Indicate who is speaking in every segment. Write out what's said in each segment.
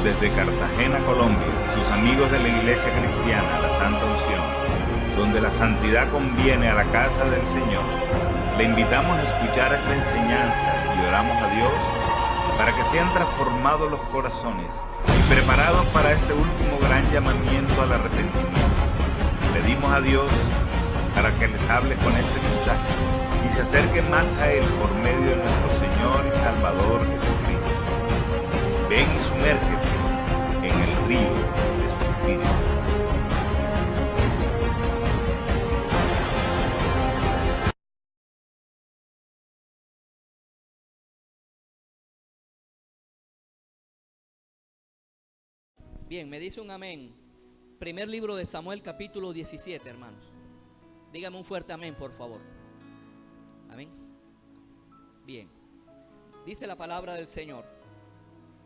Speaker 1: Desde Cartagena, Colombia, sus amigos de la Iglesia Cristiana, la Santa Unción, donde la santidad conviene a la casa del Señor, le invitamos a escuchar esta enseñanza y oramos a Dios para que sean transformados los corazones y preparados para este último gran llamamiento al arrepentimiento. Pedimos a Dios para que les hable con este mensaje y se acerquen más a Él por medio de nuestro Señor y Salvador Jesucristo. Ven y sumérgete en el río de su Espíritu.
Speaker 2: Bien, me dice un amén. Primer libro de Samuel, capítulo 17, hermanos. Dígame un fuerte amén, por favor. Amén. Bien. Dice la palabra del Señor.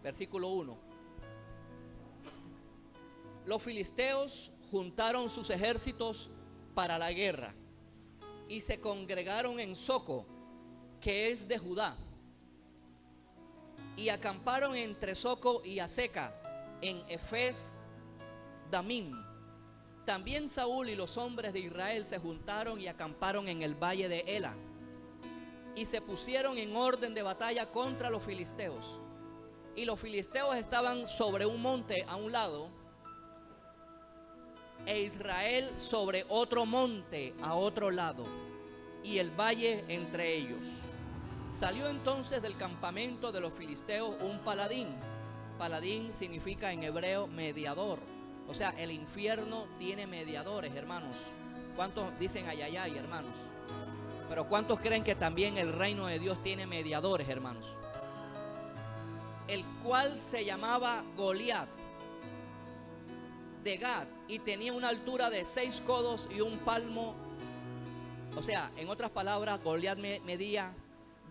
Speaker 2: Versículo 1. Los filisteos juntaron sus ejércitos para la guerra y se congregaron en Soco, que es de Judá, y acamparon entre Soco y Aseca, en Efes Damim. También Saúl y los hombres de Israel se juntaron y acamparon en el valle de Ela, y se pusieron en orden de batalla contra los filisteos. Y los filisteos estaban sobre un monte a un lado, e Israel sobre otro monte a otro lado, y el valle entre ellos. Salió entonces del campamento de los filisteos un paladín. Paladín significa en hebreo mediador. O sea, el infierno tiene mediadores, hermanos. ¿Cuántos dicen ay, ay, ay, hermanos? Pero ¿cuántos creen que también el reino de Dios tiene mediadores, hermanos? El cual se llamaba Goliat, de Gad, y tenía una altura de 6 codos y un palmo. O sea, en otras palabras, Goliat medía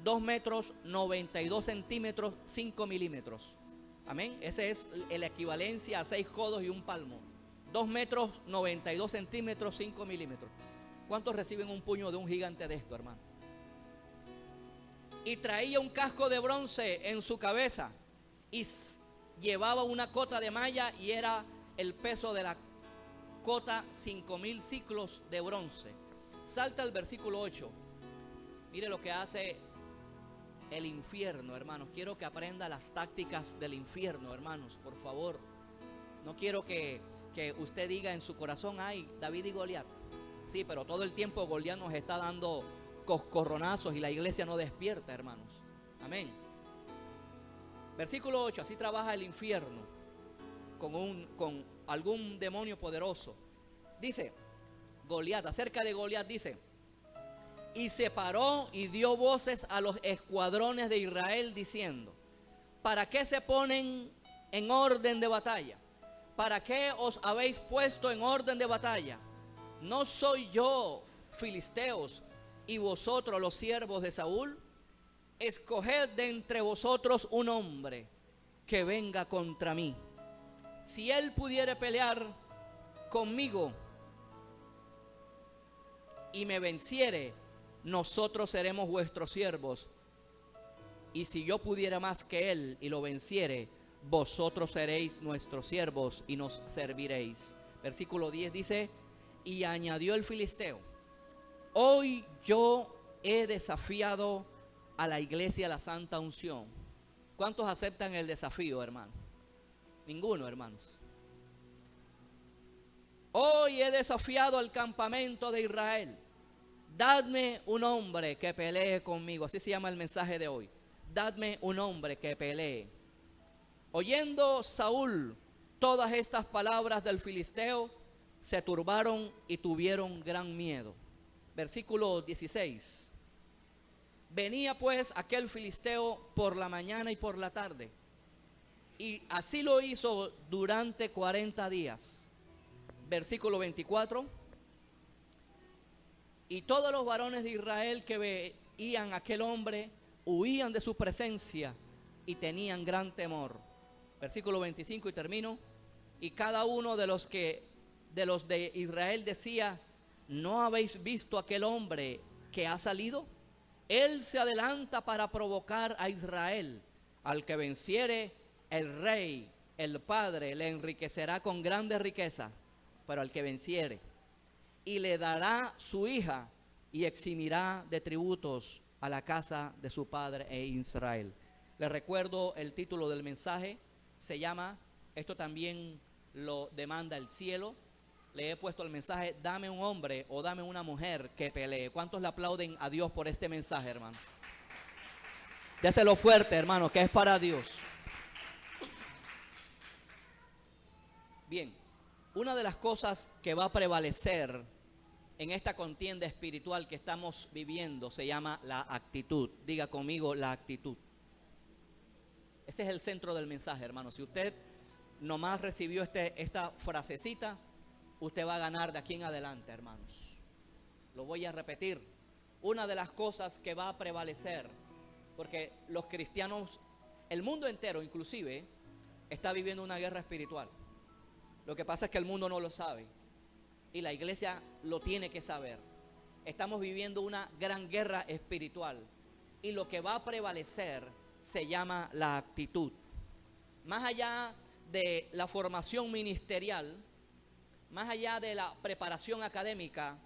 Speaker 2: 2 metros 92 centímetros 5 milímetros. Amén. Ese es la equivalencia a 6 codos y un palmo. 2 metros 92 centímetros 5 milímetros. ¿Cuántos reciben un puño de un gigante de esto, hermano? Y traía un casco de bronce en su cabeza y llevaba una cota de malla, y era el peso de la cota 5,000 ciclos de bronce. Salta al versículo 8. Mire lo que hace el infierno, hermanos. Quiero que aprenda las tácticas del infierno, hermanos, por favor. No quiero que usted diga en su corazón, ay, David y Goliat. Sí, pero todo el tiempo Goliat nos está dando coscorronazos y la iglesia no despierta, hermanos. Amén. Versículo 8. Así trabaja el infierno con algún demonio poderoso. Dice Goliat, acerca de Goliat dice: y se paró y dio voces a los escuadrones de Israel diciendo: ¿para qué se ponen en orden de batalla? ¿Para qué os habéis puesto en orden de batalla? ¿No soy yo, filisteos, y vosotros los siervos de Saúl? Escoged de entre vosotros un hombre que venga contra mí. Si él pudiere pelear conmigo y me venciere, nosotros seremos vuestros siervos. Y si yo pudiera más que él y lo venciere, vosotros seréis nuestros siervos y nos serviréis. Versículo 10 dice: y añadió el filisteo: hoy yo he desafiado a la iglesia, la Santa Unción. ¿Cuántos aceptan el desafío, hermano? Ninguno, hermanos. Hoy he desafiado al campamento de Israel. Dadme un hombre que pelee conmigo. Así se llama el mensaje de hoy. Dadme un hombre que pelee. Oyendo Saúl todas estas palabras del filisteo, se turbaron y tuvieron gran miedo. Versículo 16. Venía pues aquel filisteo por la mañana y por la tarde, y así lo hizo durante 40 días. Versículo 24. Y todos los varones de Israel que veían a aquel hombre huían de su presencia y tenían gran temor. Versículo 25 y termino. Y cada uno de los de Israel decía: ¿no habéis visto aquel hombre que ha salido? Él se adelanta para provocar a Israel. Al que venciere, el rey el Padre le enriquecerá con grande riqueza, pero al que venciere, y le dará su hija y eximirá de tributos a la casa de su padre e Israel. Les recuerdo el título del mensaje, se llama, esto también lo demanda el cielo. Le he puesto el mensaje, dame un hombre o dame una mujer que pelee. ¿Cuántos le aplauden a Dios por este mensaje, hermano? Déselo fuerte, hermano, que es para Dios. Bien, una de las cosas que va a prevalecer en esta contienda espiritual que estamos viviendo se llama la actitud. Diga conmigo, la actitud. Ese es el centro del mensaje, hermano. Si usted nomás recibió esta frasecita, usted va a ganar de aquí en adelante, hermanos. Lo voy a repetir. Una de las cosas que va a prevalecer, porque los cristianos, el mundo entero inclusive, está viviendo una guerra espiritual. Lo que pasa es que el mundo no lo sabe y la iglesia lo tiene que saber. Estamos viviendo una gran guerra espiritual y lo que va a prevalecer se llama la actitud. Más allá de la formación ministerial, más allá de la preparación académica,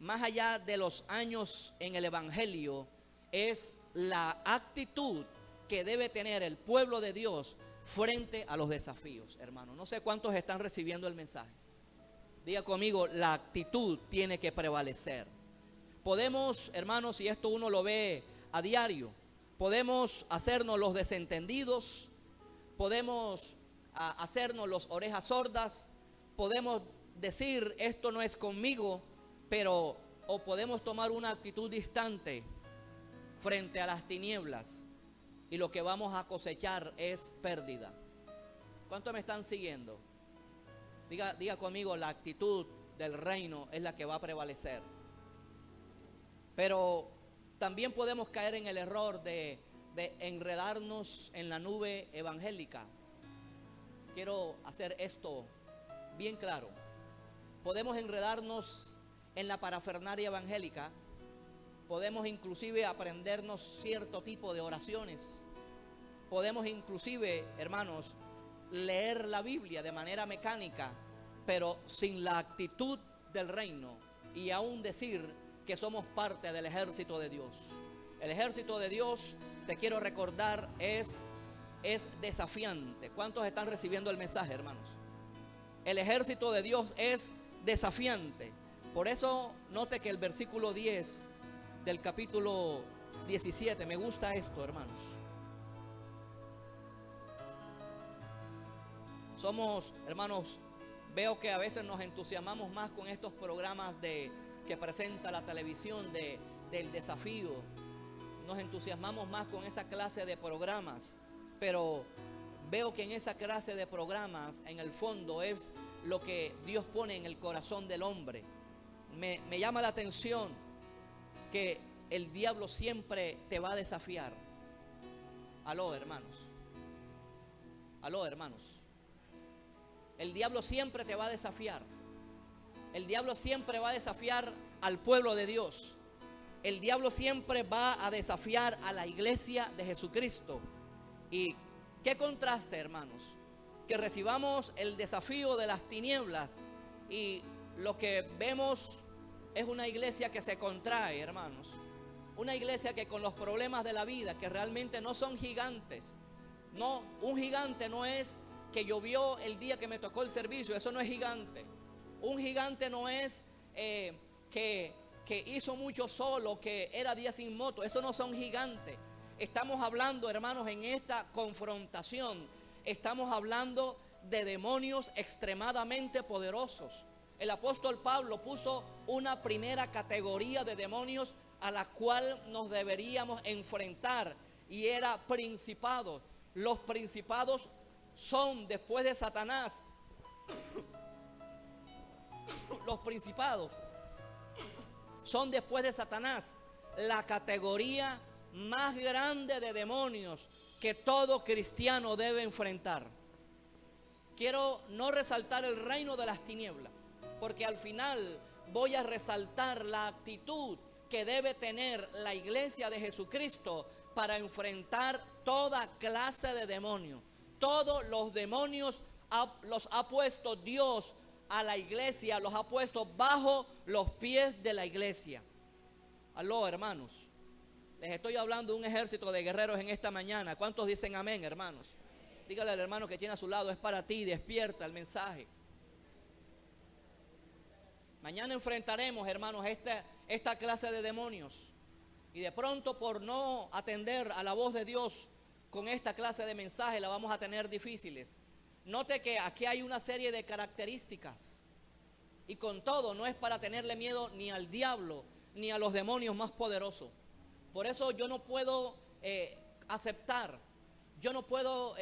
Speaker 2: más allá de los años en el evangelio, es la actitud que debe tener el pueblo de Dios frente a los desafíos, hermano. No sé cuántos están recibiendo el mensaje. Diga conmigo, la actitud tiene que prevalecer. Podemos, hermanos, y esto uno lo ve a diario, podemos hacernos los desentendidos, podemos hacernos los orejas sordas, podemos decir esto no es conmigo, pero o podemos tomar una actitud distante frente a las tinieblas y lo que vamos a cosechar es pérdida. ¿Cuántos me están siguiendo? Diga conmigo, la actitud del reino es la que va a prevalecer. Pero también podemos caer en el error de enredarnos en la nube evangélica. Quiero hacer esto bien claro. Podemos enredarnos en la parafernalia evangélica. Podemos inclusive aprendernos cierto tipo de oraciones. Podemos inclusive, hermanos, leer la Biblia de manera mecánica, pero sin la actitud del reino y aún decir que somos parte del ejército de Dios. El ejército de Dios, te quiero recordar, es desafiante. ¿Cuántos están recibiendo el mensaje, hermanos? El ejército de Dios es desafiante. Por eso note que el versículo 10 del capítulo 17, me gusta esto, hermanos. Somos, hermanos, veo que a veces nos entusiasmamos más con estos programas que presenta la televisión del desafío. Nos entusiasmamos más con esa clase de programas, pero veo que en esa clase de programas, en el fondo, es lo que Dios pone en el corazón del hombre. Me llama la atención que el diablo siempre te va a desafiar. Aló, hermanos. Aló, hermanos. El diablo siempre te va a desafiar. El diablo siempre va a desafiar al pueblo de Dios. El diablo siempre va a desafiar a la iglesia de Jesucristo. Y qué contraste, hermanos, que recibamos el desafío de las tinieblas y lo que vemos es una iglesia que se contrae, hermanos. Una iglesia que con los problemas de la vida, que realmente no son gigantes. No, un gigante no es que llovió el día que me tocó el servicio, eso no es gigante. Un gigante no es que hizo mucho solo, que era día sin moto, eso no son gigantes. Estamos hablando, hermanos, en esta confrontación, estamos hablando de demonios extremadamente poderosos. El apóstol Pablo puso una primera categoría de demonios a la cual nos deberíamos enfrentar, y era principados. Los principados son, después de Satanás, los principados son, después de Satanás, la categoría más grande de demonios que todo cristiano debe enfrentar. Quiero no resaltar el reino de las tinieblas, porque al final voy a resaltar la actitud que debe tener la iglesia de Jesucristo para enfrentar toda clase de demonios, Todos los demonios los ha puesto Dios a la iglesia, los ha puesto bajo los pies de la iglesia. Aló, hermanos. Les estoy hablando de un ejército de guerreros en esta mañana. ¿Cuántos dicen amén, hermanos? Dígale al hermano que tiene a su lado, es para ti, despierta el mensaje. Mañana enfrentaremos, hermanos, esta clase de demonios. Y de pronto, por no atender a la voz de Dios con esta clase de mensaje, la vamos a tener difíciles. Note que aquí hay una serie de características. Y con todo, no es para tenerle miedo ni al diablo, ni a los demonios más poderosos. Por eso yo no puedo aceptar, yo no puedo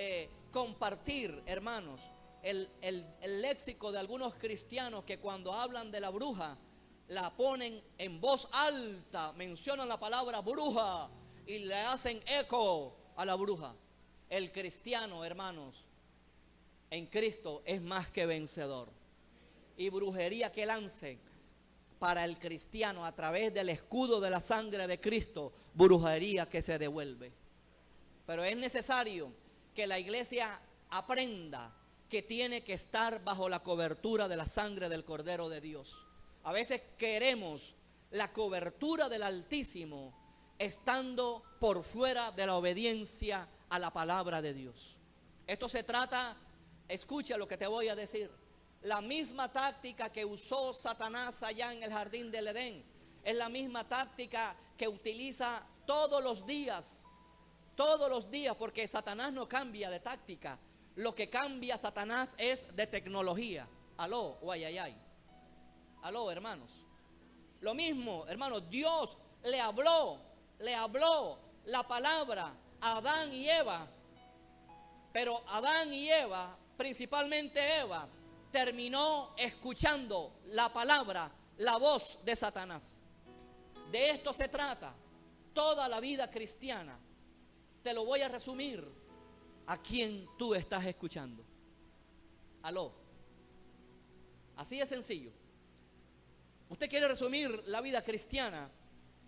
Speaker 2: compartir, hermanos, el léxico de algunos cristianos que cuando hablan de la bruja, la ponen en voz alta, mencionan la palabra bruja y le hacen eco a la bruja. El cristiano, hermanos, en Cristo es más que vencedor. Y brujería que lancen para el cristiano a través del escudo de la sangre de Cristo, brujería que se devuelve. Pero es necesario que la iglesia aprenda que tiene que estar bajo la cobertura de la sangre del Cordero de Dios. A veces queremos la cobertura del Altísimo estando por fuera de la obediencia a la palabra de Dios. Esto se trata, escucha lo que te voy a decir. La misma táctica que usó Satanás allá en el jardín del Edén es la misma táctica que utiliza todos los días, porque Satanás no cambia de táctica. Lo que cambia Satanás es de tecnología. Aló, o ay, ay, ay. Aló, hermanos. Lo mismo, hermanos, Dios le habló la palabra a Adán y Eva. Pero Adán y Eva, principalmente Eva, terminó escuchando la palabra, la voz de Satanás. De esto se trata toda la vida cristiana. Te lo voy a resumir. ¿A quién tú estás escuchando? Aló. Así de sencillo. Usted quiere resumir la vida cristiana,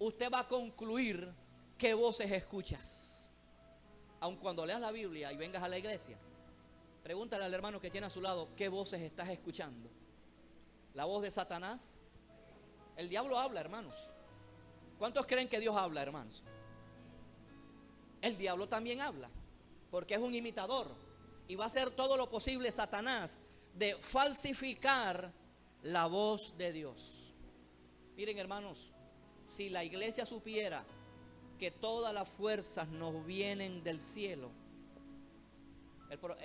Speaker 2: usted va a concluir qué voces escuchas. Aun cuando leas la Biblia y vengas a la iglesia, pregúntale al hermano que tiene a su lado, ¿qué voces estás escuchando? ¿La voz de Satanás? El diablo habla, hermanos. ¿Cuántos creen que Dios habla, hermanos? El diablo también habla, porque es un imitador. Y va a hacer todo lo posible Satanás de falsificar la voz de Dios. Miren, hermanos, si la iglesia supiera que todas las fuerzas nos vienen del cielo.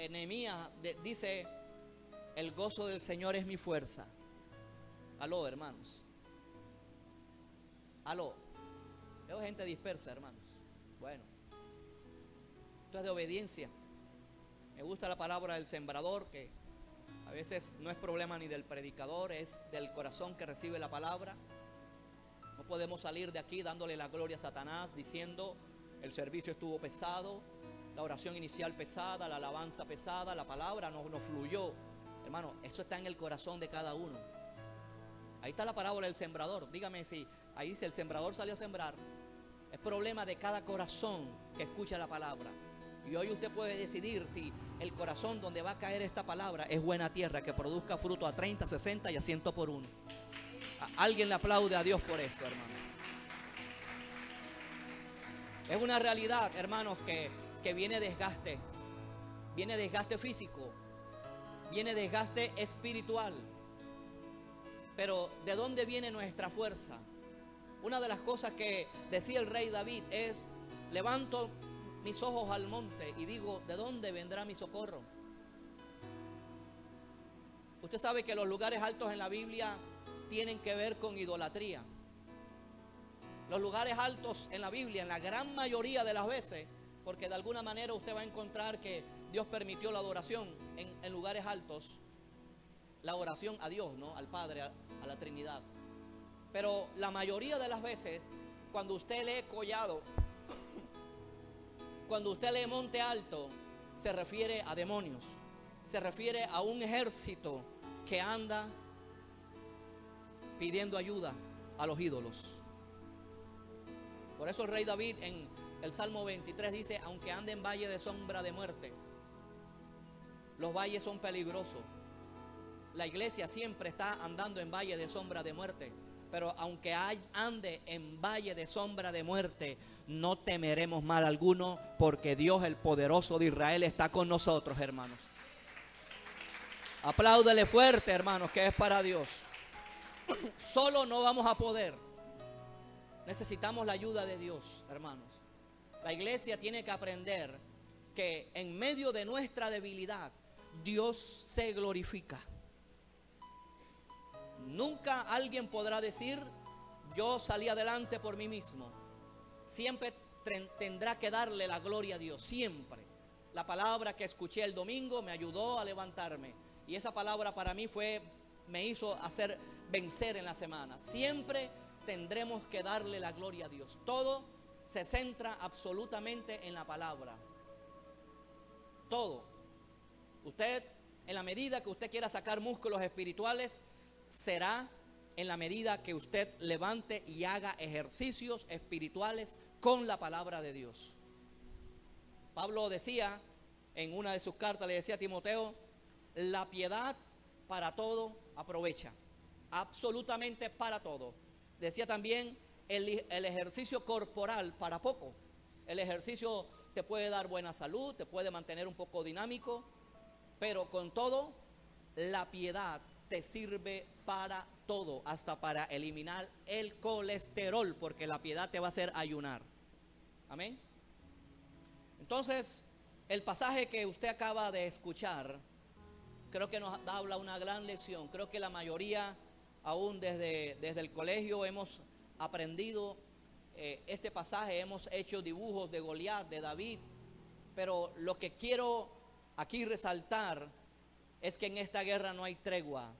Speaker 2: Nehemías dice, el gozo del Señor es mi fuerza. Aló, hermanos. Aló. Veo gente dispersa, hermanos. Bueno, esto es de obediencia. Me gusta la palabra del sembrador, que a veces no es problema ni del predicador, es del corazón que recibe la palabra. No podemos salir de aquí dándole la gloria a Satanás, diciendo el servicio estuvo pesado, la oración inicial pesada, la alabanza pesada, la palabra no fluyó. Hermano, eso está en el corazón de cada uno. Ahí está la parábola del sembrador. Dígame si ahí dice el sembrador salió a sembrar. Es problema de cada corazón que escucha la palabra. Y hoy usted puede decidir si el corazón donde va a caer esta palabra es buena tierra, que produzca fruto a 30, 60 y a 100 por uno. Alguien le aplaude a Dios por esto, hermano. Es una realidad, hermanos, que viene desgaste. Viene desgaste físico. Viene desgaste espiritual. Pero ¿de dónde viene nuestra fuerza? Una de las cosas que decía el rey David es: levanto mis ojos al monte y digo, ¿de dónde vendrá mi socorro? Usted sabe que los lugares altos en la Biblia tienen que ver con idolatría. Los lugares altos en la Biblia, en la gran mayoría de las veces, porque de alguna manera usted va a encontrar que Dios permitió la adoración en lugares altos, la oración a Dios, ¿no? Al Padre, a la Trinidad. Pero la mayoría de las veces, cuando usted lee collado, cuando usted lee monte alto, se refiere a demonios, se refiere a un ejército que anda pidiendo ayuda a los ídolos. Por eso el rey David en el Salmo 23 dice: aunque ande en valle de sombra de muerte, Los valles son peligrosos. La iglesia siempre está andando en valle de sombra de muerte. Pero aunque ande en valle de sombra de muerte, no temeremos mal alguno, porque Dios, el poderoso de Israel, está con nosotros, hermanos. Apláudele fuerte, hermanos, que es para Dios. Solo no vamos a poder. Necesitamos la ayuda de Dios, hermanos. La iglesia tiene que aprender que en medio de nuestra debilidad, Dios se glorifica. Nunca alguien podrá decir, yo salí adelante por mí mismo. Siempre tendrá que darle la gloria a Dios, siempre. La palabra que escuché el domingo me ayudó a levantarme. Y esa palabra para mí me hizo vencer en la semana. Siempre tendremos que darle la gloria a Dios. Todo se centra absolutamente en la palabra. Todo. Usted, en la medida que usted quiera sacar músculos espirituales, será en la medida que usted levante y haga ejercicios espirituales con la palabra de Dios. Pablo decía en una de sus cartas, le decía a Timoteo, la piedad para todo aprovecha, absolutamente para todo. Decía también el ejercicio corporal para poco. El ejercicio te puede dar buena salud, te puede mantener un poco dinámico, pero con todo, la piedad te sirve para todo, hasta para eliminar el colesterol, porque la piedad te va a hacer ayunar. Amén. Entonces, el pasaje que usted acaba de escuchar, creo que nos habla una gran lección. Creo que la mayoría, aún desde el colegio, hemos aprendido este pasaje, hemos hecho dibujos de Goliat, de David, pero lo que quiero aquí resaltar es que en esta guerra no hay tregua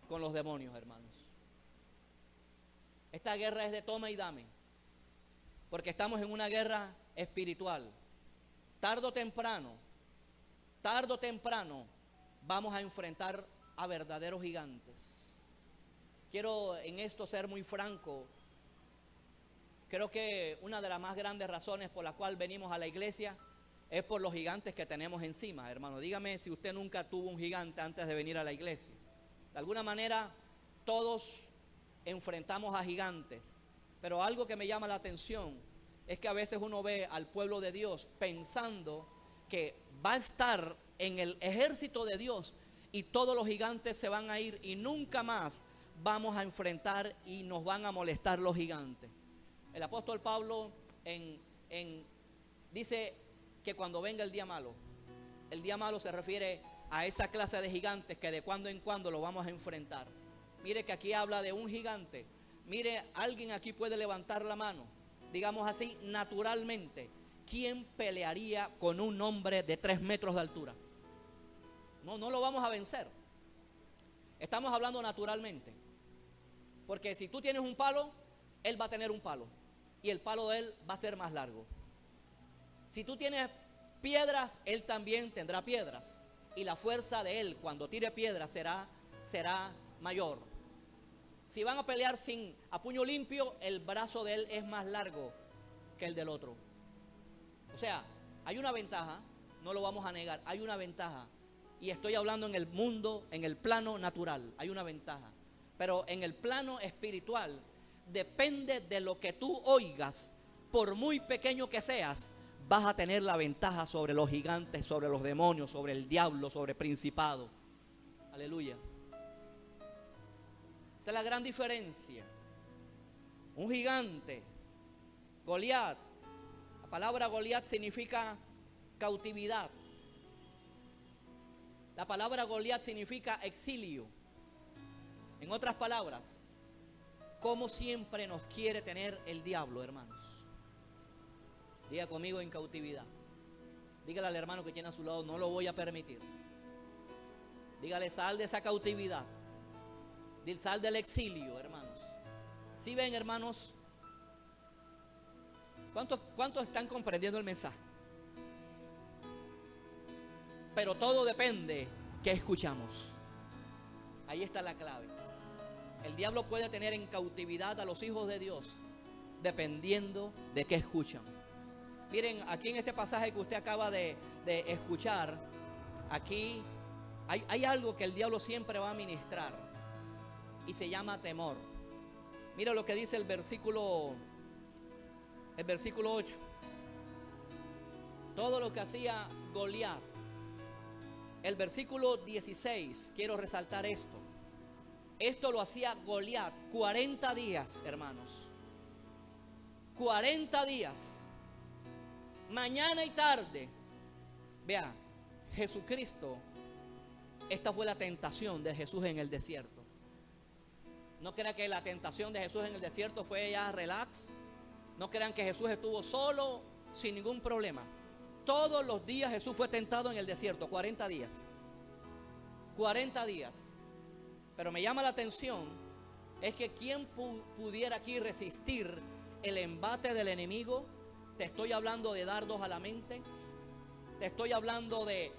Speaker 2: con los demonios, hermanos. Esta guerra es de toma y dame, porque estamos en una guerra espiritual. Tarde o temprano vamos a enfrentar a verdaderos gigantes. Quiero en esto ser muy franco. Creo que una de las más grandes razones por la cual venimos a la iglesia es por los gigantes que tenemos encima, hermano. Dígame si usted nunca tuvo un gigante antes de venir a la iglesia. De alguna manera todos enfrentamos a gigantes, pero algo que me llama la atención es que a veces uno ve al pueblo de Dios pensando que va a estar en el ejército de Dios y todos los gigantes se van a ir y nunca más vamos a enfrentar y nos van a molestar los gigantes. El apóstol Pablo dice que cuando venga el día malo se refiere a esa clase de gigantes que de cuando en cuando lo vamos a enfrentar. Mire que aquí habla de un gigante. Mire, alguien aquí puede levantar la mano, digamos así, naturalmente. ¿Quién pelearía con un hombre de 3 metros de altura? No lo vamos a vencer. Estamos hablando naturalmente. Porque si tú tienes un palo, él va a tener un palo. Y el palo de él va a ser más largo. Si tú tienes piedras, él también tendrá piedras. Y la fuerza de él cuando tire piedras será mayor. Si van a pelear a puño limpio, el brazo de él es más largo que el del otro. O sea, hay una ventaja, no lo vamos a negar, hay una ventaja. Y estoy hablando en el mundo, en el plano natural, hay una ventaja. Pero en el plano espiritual, depende de lo que tú oigas, por muy pequeño que seas, vas a tener la ventaja sobre los gigantes, sobre los demonios, sobre el diablo, sobre principado. Aleluya. Esa es la gran diferencia. Un gigante, Goliat. La palabra Goliat significa cautividad. La palabra Goliat significa exilio. En otras palabras, como siempre nos quiere tener el diablo, hermanos. Diga conmigo, en cautividad. Dígale al hermano que tiene a su lado, no lo voy a permitir. Dígale, sal de esa cautividad. Sal del exilio, hermanos. ¿Sí ven, hermanos? ¿Cuántos están comprendiendo el mensaje? Pero todo depende que escuchamos. Ahí está la clave. El diablo puede tener en cautividad a los hijos de Dios dependiendo de qué escuchan. Miren, aquí en este pasaje que usted acaba de escuchar, aquí hay algo que el diablo siempre va a ministrar y se llama temor. Mira lo que dice el versículo 8. Todo lo que hacía Goliat. El versículo 16, quiero resaltar esto. Esto lo hacía Goliat 40 días, hermanos. 40 días. Mañana y tarde. Vea, Jesucristo, esta fue la tentación de Jesús en el desierto. No crean que la tentación de Jesús en el desierto fue ya relax. No crean que Jesús estuvo solo, sin ningún problema. Todos los días Jesús fue tentado en el desierto, 40 días. 40 días. Pero me llama la atención, es que ¿quién pudiera aquí resistir el embate del enemigo? Te estoy hablando de dardos a la mente. Te estoy hablando de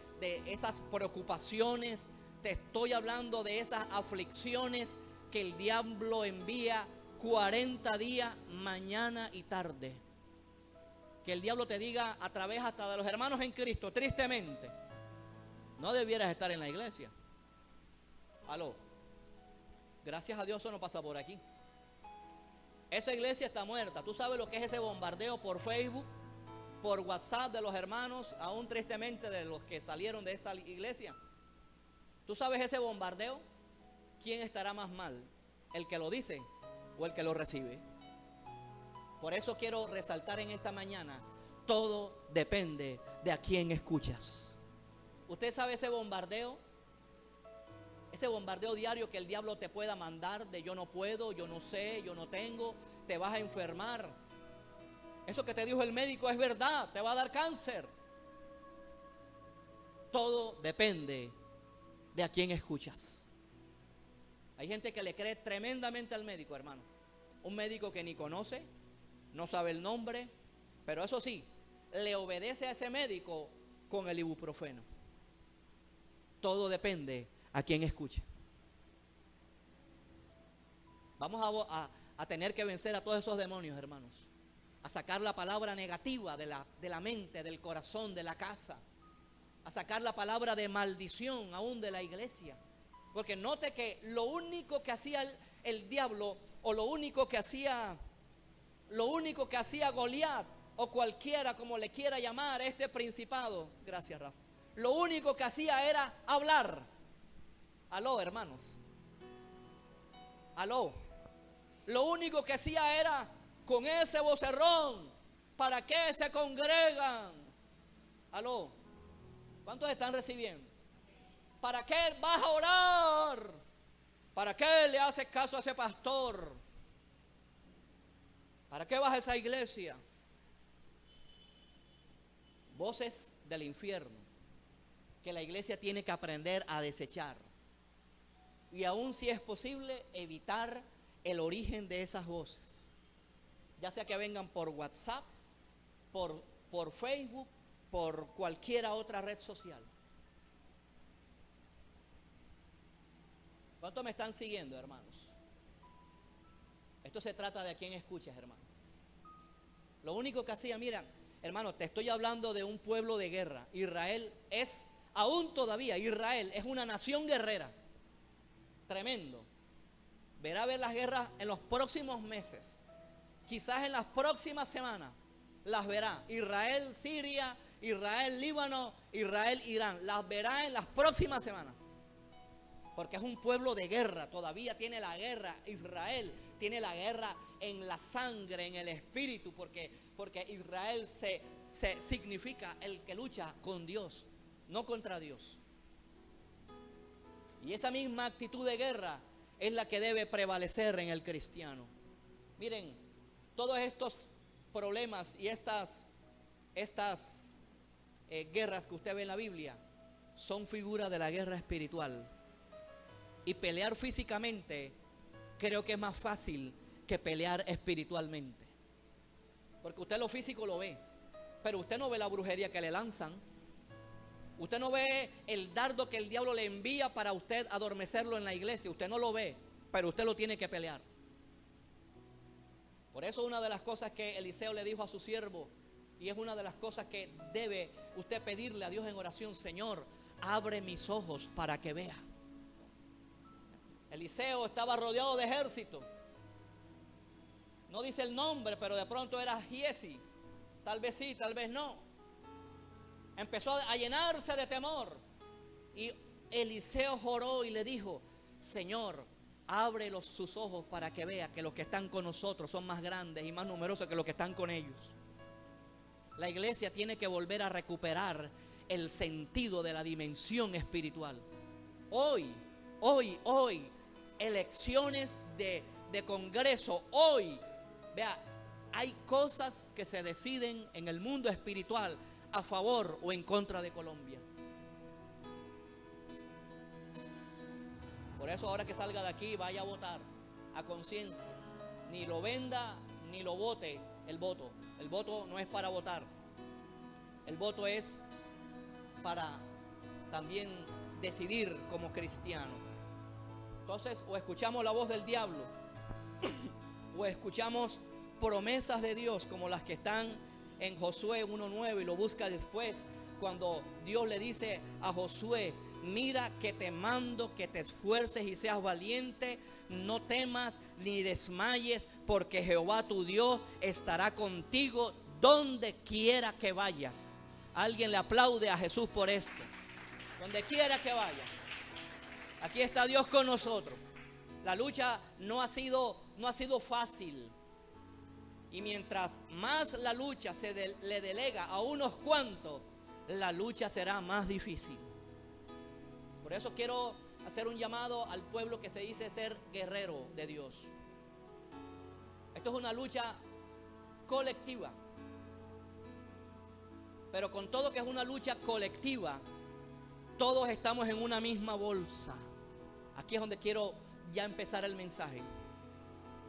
Speaker 2: esas preocupaciones. Te estoy hablando de esas aflicciones que el diablo envía 40 días, mañana y tarde. Que el diablo te diga a través hasta de los hermanos en Cristo, tristemente, no debieras estar en la iglesia. Aló. Gracias a Dios eso no pasa por aquí. Esa iglesia está muerta. Tú sabes lo que es ese bombardeo por Facebook, por WhatsApp de los hermanos, aún tristemente de los que salieron de esta iglesia. ¿Tú sabes ese bombardeo? ¿Quién estará más mal? ¿El que lo dice o el que lo recibe? Por eso quiero resaltar en esta mañana, todo depende de a quién escuchas. ¿Usted sabe ese bombardeo? Ese bombardeo diario que el diablo te pueda mandar de yo no puedo, yo no sé, yo no tengo, te vas a enfermar. Eso que te dijo el médico es verdad, te va a dar cáncer. Todo depende de a quién escuchas. Hay gente que le cree tremendamente al médico, hermano. Un médico que ni conoce, no sabe el nombre, pero eso sí, le obedece a ese médico con el ibuprofeno. Todo depende a quién escucha. Vamos a tener que vencer a todos esos demonios, hermanos. A sacar la palabra negativa de la mente, del corazón, de la casa. A sacar la palabra de maldición aún de la iglesia. Porque note que lo único que hacía el diablo, o lo único que hacía Goliat, o cualquiera como le quiera llamar este principado, gracias Rafa, lo único que hacía era hablar. Aló, hermanos. Aló. Lo único que hacía era con ese vocerrón, ¿para qué se congregan? Aló. ¿Cuántos están recibiendo? ¿Para qué vas a orar? ¿Para qué le haces caso a ese pastor? ¿Para qué vas a esa iglesia? Voces del infierno que la iglesia tiene que aprender a desechar. Y aún si es posible, evitar el origen de esas voces. Ya sea que vengan por WhatsApp, por Facebook, por cualquier otra red social. ¿Cuántos me están siguiendo, hermanos? Esto se trata de a quién escuchas, hermano. Lo único que hacía, mira, hermano, te estoy hablando de un pueblo de guerra. Israel es, aún todavía, Israel es una nación guerrera. Tremendo. Verá ver las guerras en los próximos meses. Quizás en las próximas semanas las verá. Israel, Siria, Israel, Líbano, Israel, Irán. Las verá en las próximas semanas. Porque es un pueblo de guerra. Todavía tiene la guerra. Israel tiene la guerra en la sangre, en el espíritu. Porque Israel se significa el que lucha con Dios, no contra Dios. Y esa misma actitud de guerra es la que debe prevalecer en el cristiano. Miren, todos estos problemas y estas guerras que usted ve en la Biblia son figuras de la guerra espiritual. Y pelear físicamente creo que es más fácil que pelear espiritualmente. Porque usted lo físico lo ve, pero usted no ve la brujería que le lanzan. Usted no ve el dardo que el diablo le envía para usted adormecerlo en la iglesia. Usted no lo ve, pero usted lo tiene que pelear. Por eso una de las cosas que Eliseo le dijo a su siervo, y es una de las cosas que debe usted pedirle a Dios en oración: Señor, abre mis ojos para que vea. Eliseo estaba rodeado de ejército. No dice el nombre, pero de pronto era Giesi. Tal vez sí, tal vez no. Empezó a llenarse de temor. Y Eliseo oró y le dijo: Señor, abre sus ojos para que vea que los que están con nosotros son más grandes y más numerosos que los que están con ellos. La iglesia tiene que volver a recuperar el sentido de la dimensión espiritual. Hoy, elecciones de congreso, hoy, vea, hay cosas que se deciden en el mundo espiritual a favor o en contra de Colombia. Por eso ahora que salga de aquí, vaya a votar a conciencia. Ni lo venda ni lo vote el voto. El voto no es para votar. El voto es para también decidir como cristiano. Entonces, o escuchamos la voz del diablo o escuchamos promesas de Dios como las que están en Josué 1:9, y lo busca después cuando Dios le dice a Josué: mira que te mando que te esfuerces y seas valiente, no temas ni desmayes, porque Jehová tu Dios estará contigo donde quiera que vayas. Alguien le aplaude a Jesús por esto. Donde quiera que vaya, aquí está Dios con nosotros. La lucha no ha sido fácil. Y mientras más la lucha le delega a unos cuantos, la lucha será más difícil. Por eso quiero hacer un llamado al pueblo que se dice ser guerrero de Dios. Esto es una lucha colectiva. Pero con todo que es una lucha colectiva, todos estamos en una misma bolsa. Aquí es donde quiero ya empezar el mensaje.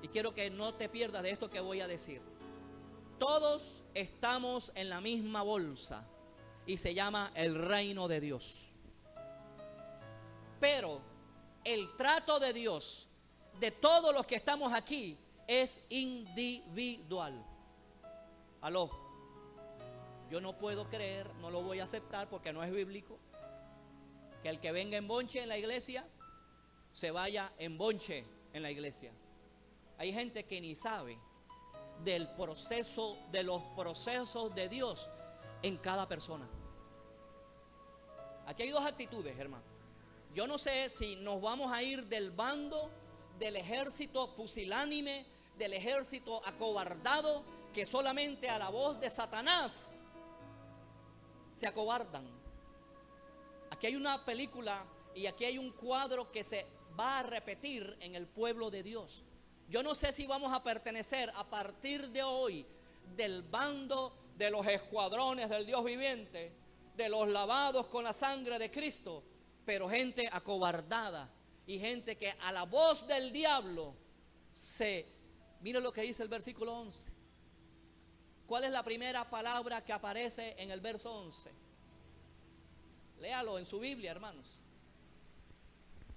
Speaker 2: Y quiero que no te pierdas de esto que voy a decir. Todos estamos en la misma bolsa y se llama el reino de Dios. Pero el trato de Dios de todos los que estamos aquí es individual. Aló. Yo no puedo creer, no lo voy a aceptar porque no es bíblico, que el que venga en bonche en la iglesia se vaya en bonche en la iglesia. Hay gente que ni sabe del proceso, de los procesos de Dios en cada persona. Aquí hay dos actitudes, hermano. Yo no sé si nos vamos a ir del bando del ejército pusilánime, del ejército acobardado, que solamente a la voz de Satanás se acobardan. Aquí hay una película y aquí hay un cuadro que se va a repetir en el pueblo de Dios. Yo no sé si vamos a pertenecer a partir de hoy del bando de los escuadrones del Dios viviente, de los lavados con la sangre de Cristo, pero gente acobardada y gente que a la voz del diablo mire lo que dice el versículo 11. ¿Cuál es la primera palabra que aparece en el verso 11? Léalo en su Biblia, hermanos.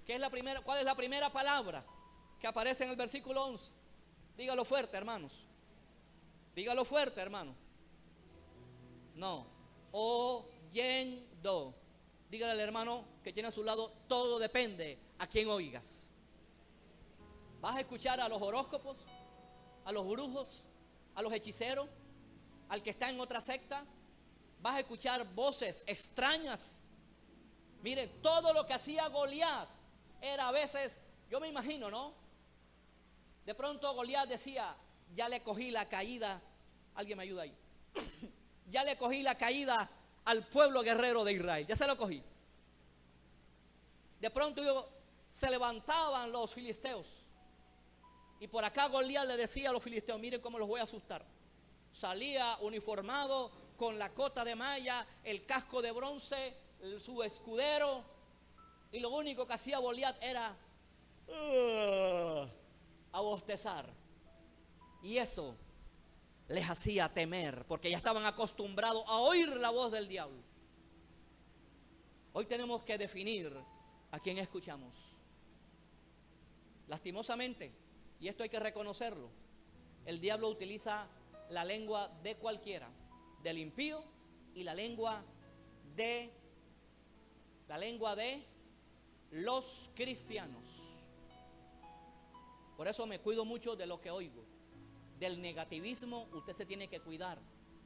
Speaker 2: ¿Cuál es la primera palabra que aparece en el versículo 11? Dígalo fuerte, hermanos. Dígalo fuerte, hermano. No. Oyendo. Dígale al hermano que tiene a su lado: todo depende a quién oigas. ¿Vas a escuchar a los horóscopos, a los brujos, a los hechiceros, al que está en otra secta? ¿Vas a escuchar voces extrañas? Miren, todo lo que hacía Goliat era a veces, yo me imagino, ¿no? De pronto Goliat decía: ya le cogí la caída. ¿Alguien me ayuda ahí? Ya le cogí la caída al pueblo guerrero de Israel. Ya se lo cogí. De pronto se levantaban los filisteos. Y por acá Goliat le decía a los filisteos: miren cómo los voy a asustar. Salía uniformado con la cota de malla, el casco de bronce, su escudero. Y lo único que hacía Goliat era a bostezar. Y eso les hacía temer, porque ya estaban acostumbrados a oír la voz del diablo. Hoy tenemos que definir a quién escuchamos. Lastimosamente, y esto hay que reconocerlo, el diablo utiliza la lengua de cualquiera, del impío y la lengua de La lengua de los cristianos. Por eso me cuido mucho de lo que oigo. Del negativismo usted se tiene que cuidar.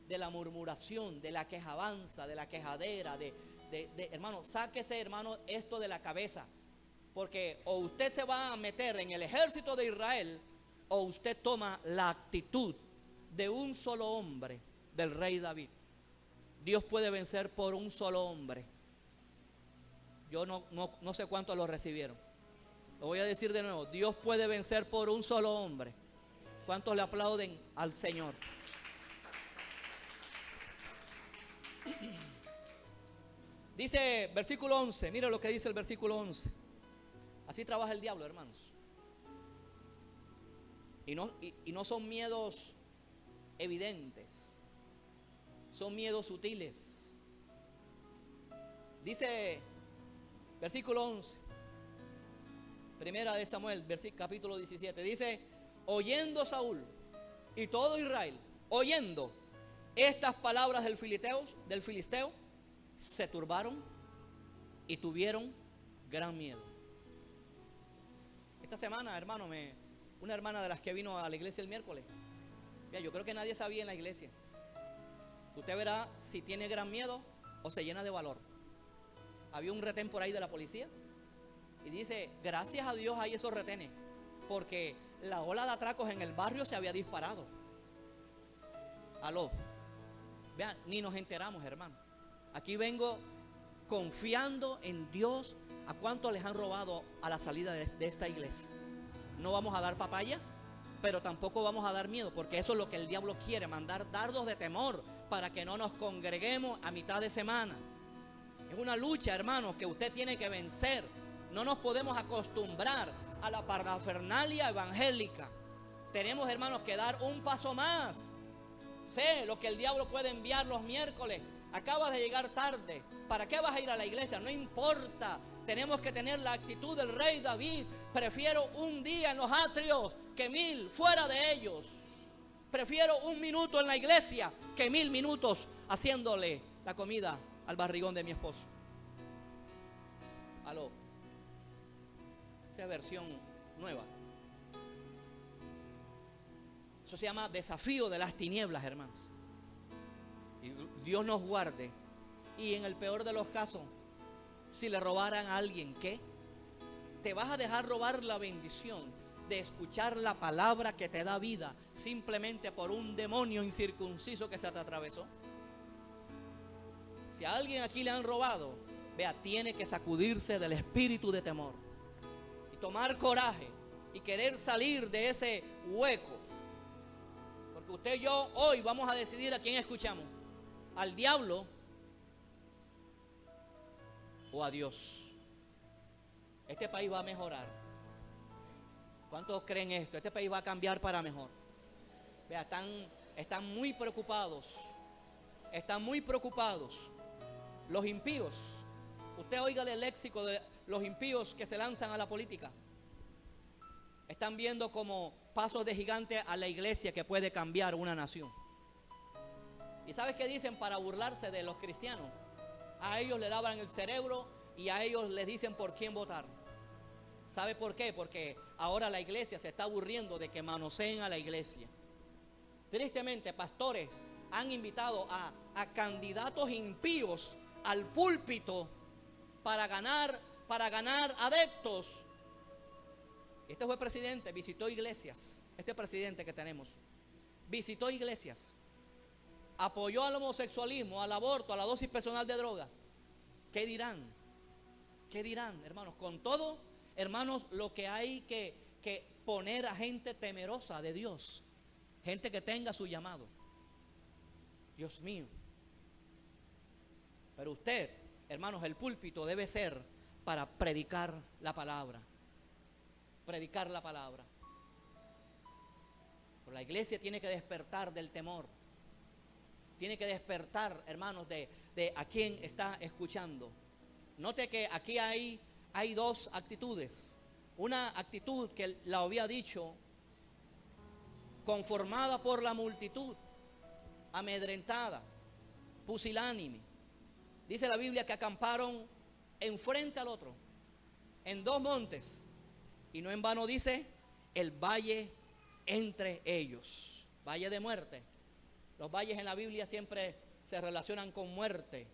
Speaker 2: De la murmuración, de la quejabanza, de la quejadera, hermano, sáquese, hermano, esto de la cabeza. Porque o usted se va a meter en el ejército de Israel, o usted toma la actitud de un solo hombre, del rey David. Dios puede vencer por un solo hombre. Yo no sé cuántos lo recibieron. Lo voy a decir de nuevo. Dios puede vencer por un solo hombre. ¿Cuántos le aplauden al Señor? Dice versículo 11. Mira lo que dice el versículo 11. Así trabaja el diablo, hermanos. Y no son miedos evidentes. Son miedos sutiles. Dice versículo 11. Primera de Samuel, capítulo 17. Dice: oyendo Saúl y todo Israel, oyendo estas palabras del filisteo, se turbaron y tuvieron gran miedo. Esta semana, hermano, una hermana de las que vino a la iglesia el miércoles, mira, yo creo que nadie sabía en la iglesia. Usted verá si tiene gran miedo o se llena de valor. Había un retén por ahí de la policía y dice: gracias a Dios hay esos retenes, porque la ola de atracos en el barrio se había disparado. Aló. Vean, ni nos enteramos, hermano. Aquí vengo confiando en Dios. ¿A cuántos les han robado a la salida de esta iglesia? No vamos a dar papaya, pero tampoco vamos a dar miedo, porque eso es lo que el diablo quiere, mandar dardos de temor para que no nos congreguemos a mitad de semana. Es una lucha, hermanos, que usted tiene que vencer. No nos podemos acostumbrar a la parafernalia evangélica. Tenemos, hermanos, que dar un paso más. Sé lo que el diablo puede enviar los miércoles. Acabas de llegar tarde. ¿Para qué vas a ir a la iglesia? No importa. Tenemos que tener la actitud del rey David. Prefiero un día en los atrios que 1000 fuera de ellos. Prefiero un minuto en la iglesia que 1000 minutos haciéndole la comida al barrigón de mi esposo. Aló. Esa es versión nueva. Eso se llama desafío de las tinieblas, hermanos. Y Dios nos guarde. Y en el peor de los casos, si le robaran a alguien, ¿qué? ¿Te vas a dejar robar la bendición de escuchar la palabra que te da vida simplemente por un demonio incircunciso que se te atravesó? Si a alguien aquí le han robado, vea, tiene que sacudirse del espíritu de temor y tomar coraje y querer salir de ese hueco. Porque usted y yo hoy vamos a decidir a quién escuchamos: al diablo o a Dios. Este país va a mejorar. ¿Cuántos creen esto? Este país va a cambiar para mejor. Vea, están muy preocupados. Están muy preocupados los impíos. Usted óigale el léxico de los impíos que se lanzan a la política. Están viendo como pasos de gigante a la iglesia que puede cambiar una nación. ¿Y sabes qué dicen para burlarse de los cristianos? A ellos le lavan el cerebro y a ellos les dicen por quién votar. ¿Sabe por qué? Porque ahora la iglesia se está aburriendo de que manoseen a la iglesia. Tristemente, pastores han invitado a candidatos impíos al púlpito para ganar adeptos. Este fue presidente, visitó iglesias. Este presidente que tenemos visitó iglesias, apoyó al homosexualismo, al aborto, a la dosis personal de droga. ¿Qué dirán? ¿Qué dirán, hermanos? Con todo, hermanos, lo que hay que poner a gente temerosa de Dios, gente que tenga su llamado. Dios mío. Pero usted, hermanos, el púlpito debe ser para predicar la palabra. Predicar la palabra. Pero la iglesia tiene que despertar del temor. Tiene que despertar, hermanos, de a quién está escuchando. Note que aquí hay dos actitudes. Una actitud que la había dicho, conformada por la multitud, amedrentada, pusilánime. Dice la Biblia que acamparon enfrente al otro, en dos montes. Y no en vano dice, el valle entre ellos. Valle de muerte. Los valles en la Biblia siempre se relacionan con muerte.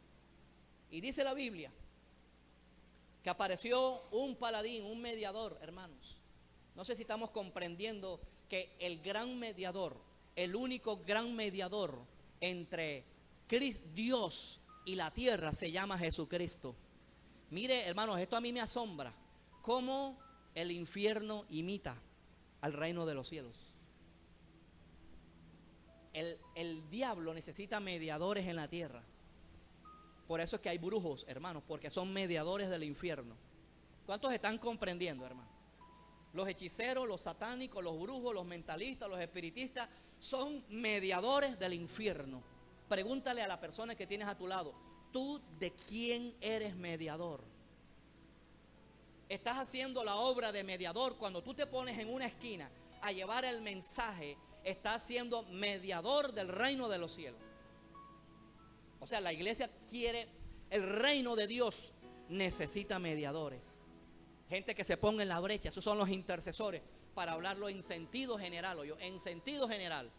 Speaker 2: Y dice la Biblia que apareció un paladín, un mediador, hermanos. No sé si estamos comprendiendo que el gran mediador, el único gran mediador entre Dios y la tierra se llama Jesucristo. Mire, hermanos, esto a mí me asombra. Cómo el infierno imita al reino de los cielos. El diablo necesita mediadores en la tierra. Por eso es que hay brujos, hermanos, porque son mediadores del infierno. ¿Cuántos están comprendiendo, hermanos? Los hechiceros, los satánicos, los brujos, los mentalistas, los espiritistas son mediadores del infierno. Pregúntale a la persona que tienes a tu lado, ¿tú de quién eres mediador? Estás haciendo la obra de mediador. Cuando tú te pones en una esquina a llevar el mensaje, estás siendo mediador del reino de los cielos. O sea, la iglesia quiere, el reino de Dios necesita mediadores. Gente que se ponga en la brecha, esos son los intercesores, para hablarlo en sentido general, en sentido general.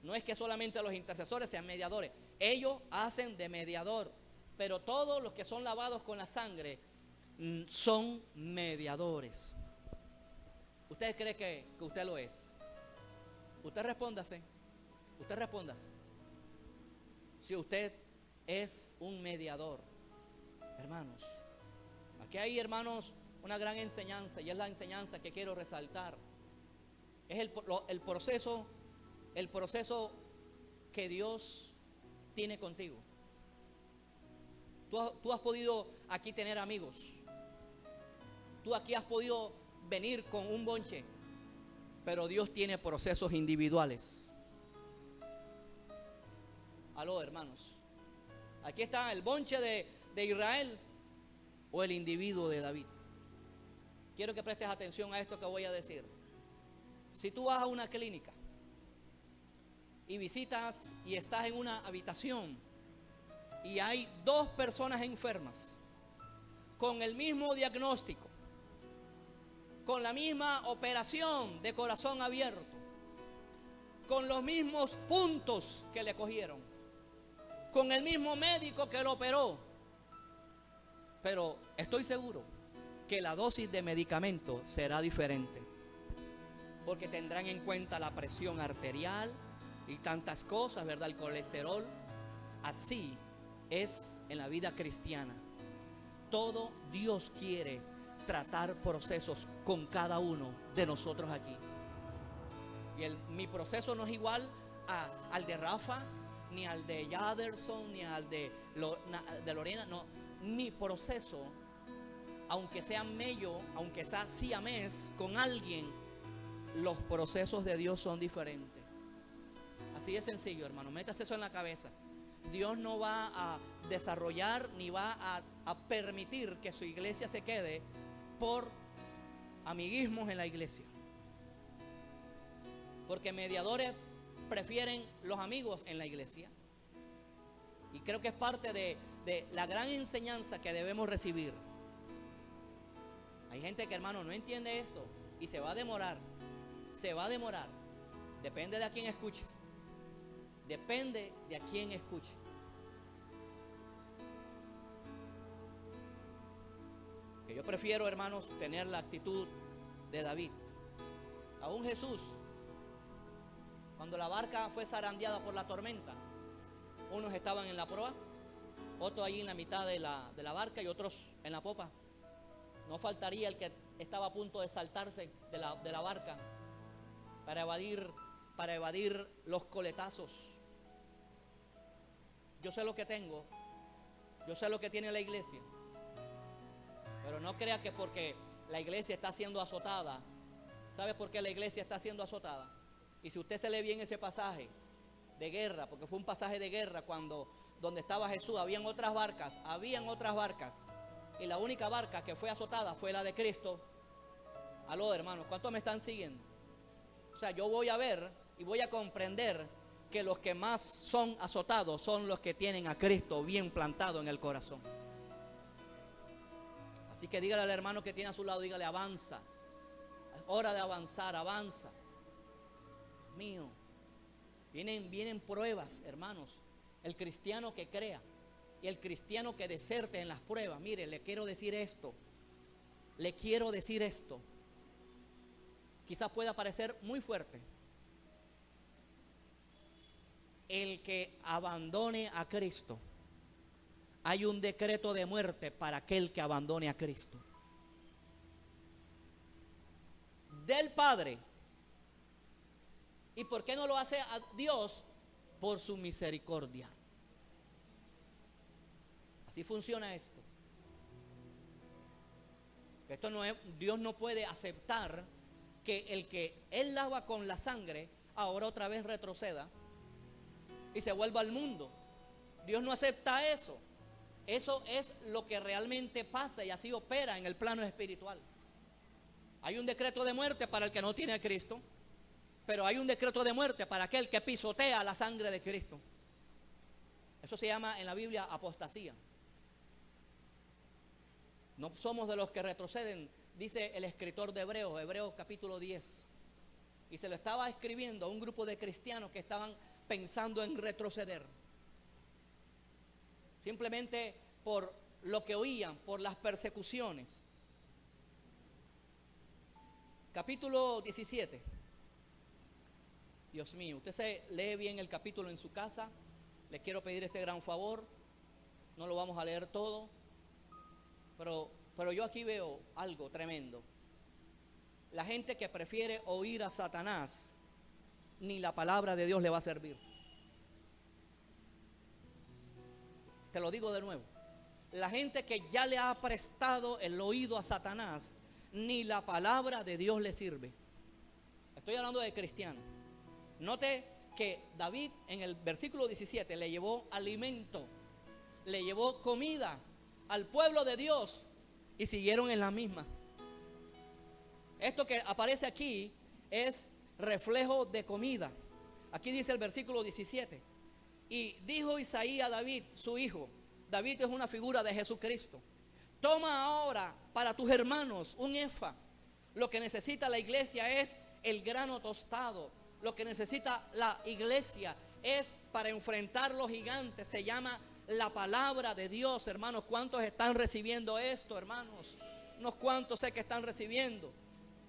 Speaker 2: No es que solamente los intercesores sean mediadores, ellos hacen de mediador, pero todos los que son lavados con la sangre son mediadores. ¿Usted cree que usted lo es? Usted respóndase. Usted respóndase. Si usted es un mediador, hermanos. Aquí hay, hermanos, una gran enseñanza, y es la enseñanza que quiero resaltar. Es el proceso que Dios tiene contigo. Tú has podido aquí tener amigos. Tú aquí has podido venir con un bonche, pero Dios tiene procesos individuales. Aló, hermanos. Aquí está el bonche de Israel o el individuo de David. Quiero que prestes atención a esto que voy a decir. Si tú vas a una clínica y visitas y estás en una habitación y hay dos personas enfermas con el mismo diagnóstico, con la misma operación de corazón abierto, con los mismos puntos que le cogieron, con el mismo médico que lo operó, pero estoy seguro que la dosis de medicamento será diferente, porque tendrán en cuenta la presión arterial y tantas cosas, ¿verdad? El colesterol. Así es en la vida cristiana. Todo Dios quiere tratar procesos con cada uno de nosotros aquí. Y mi proceso no es igual al de Rafa, ni al de Yaderson, ni al de Lorena. No, mi proceso, aunque sea mello, aunque sea siamés con alguien, los procesos de Dios son diferentes. Así de sencillo, hermano. Métase eso en la cabeza. Dios no va a desarrollar ni va a permitir que su iglesia se quede por amiguismos en la iglesia. Porque mediadores prefieren los amigos en la iglesia. Y creo que es parte de la gran enseñanza que debemos recibir. Hay gente que, hermano, no entiende esto y se va a demorar. Se va a demorar. Depende de a quién escuches. Depende de a quién escuche. Que yo prefiero, hermanos, tener la actitud de David. Aún Jesús, cuando la barca fue zarandeada por la tormenta, unos estaban en la proa, otros allí en la mitad de la barca y otros en la popa. No faltaría el que estaba a punto de saltarse de la barca para evadir los coletazos. Yo sé lo que tengo, yo sé lo que tiene la iglesia, pero no crea que porque la iglesia está siendo azotada. ¿Sabe por qué la iglesia está siendo azotada? Y si usted se lee bien ese pasaje de guerra, porque fue un pasaje de guerra donde estaba Jesús, habían otras barcas, y la única barca que fue azotada fue la de Cristo. Aló, hermanos, ¿cuántos me están siguiendo? O sea, yo voy a ver y voy a comprender que los que más son azotados son los que tienen a Cristo bien plantado en el corazón. Así que dígale al hermano que tiene a su lado, dígale, avanza. Es hora de avanzar, avanza. Dios mío, vienen pruebas, hermanos. El cristiano que crea y el cristiano que deserte en las pruebas. Mire, le quiero decir esto. Le quiero decir esto. Quizás pueda parecer muy fuerte. El que abandone a Cristo, hay un decreto de muerte para aquel que abandone a Cristo. Del Padre. ¿Y por qué no lo hace a Dios? Por su misericordia. Así funciona esto. Esto no es, Dios no puede aceptar que el que Él lava con la sangre ahora otra vez retroceda y se vuelva al mundo. Dios no acepta eso. Eso es lo que realmente pasa y así opera en el plano espiritual. Hay un decreto de muerte para el que no tiene a Cristo, pero hay un decreto de muerte para aquel que pisotea la sangre de Cristo. Eso se llama en la Biblia apostasía. No somos de los que retroceden, dice el escritor de Hebreos capítulo 10. Y se lo estaba escribiendo a un grupo de cristianos que estaban pensando en retroceder. Simplemente por lo que oían, por las persecuciones. Capítulo 17. Dios mío, usted se lee bien el capítulo en su casa. Les quiero pedir este gran favor. No lo vamos a leer todo. Pero yo aquí veo algo tremendo. La gente que prefiere oír a Satanás, ni la palabra de Dios le va a servir. Te lo digo de nuevo. La gente que ya le ha prestado el oído a Satanás, ni la palabra de Dios le sirve. Estoy hablando de cristianos. Note que David en el versículo 17 le llevó alimento, le llevó comida al pueblo de Dios y siguieron en la misma. Esto que aparece aquí es reflejo de comida. Aquí dice el versículo 17. Y dijo Isaí a David, su hijo. David es una figura de Jesucristo. Toma ahora para tus hermanos un efa. Lo que necesita la iglesia es el grano tostado. Lo que necesita la iglesia es para enfrentar los gigantes. Se llama la palabra de Dios, hermanos. ¿Cuántos están recibiendo esto, hermanos? Unos cuantos sé que están recibiendo.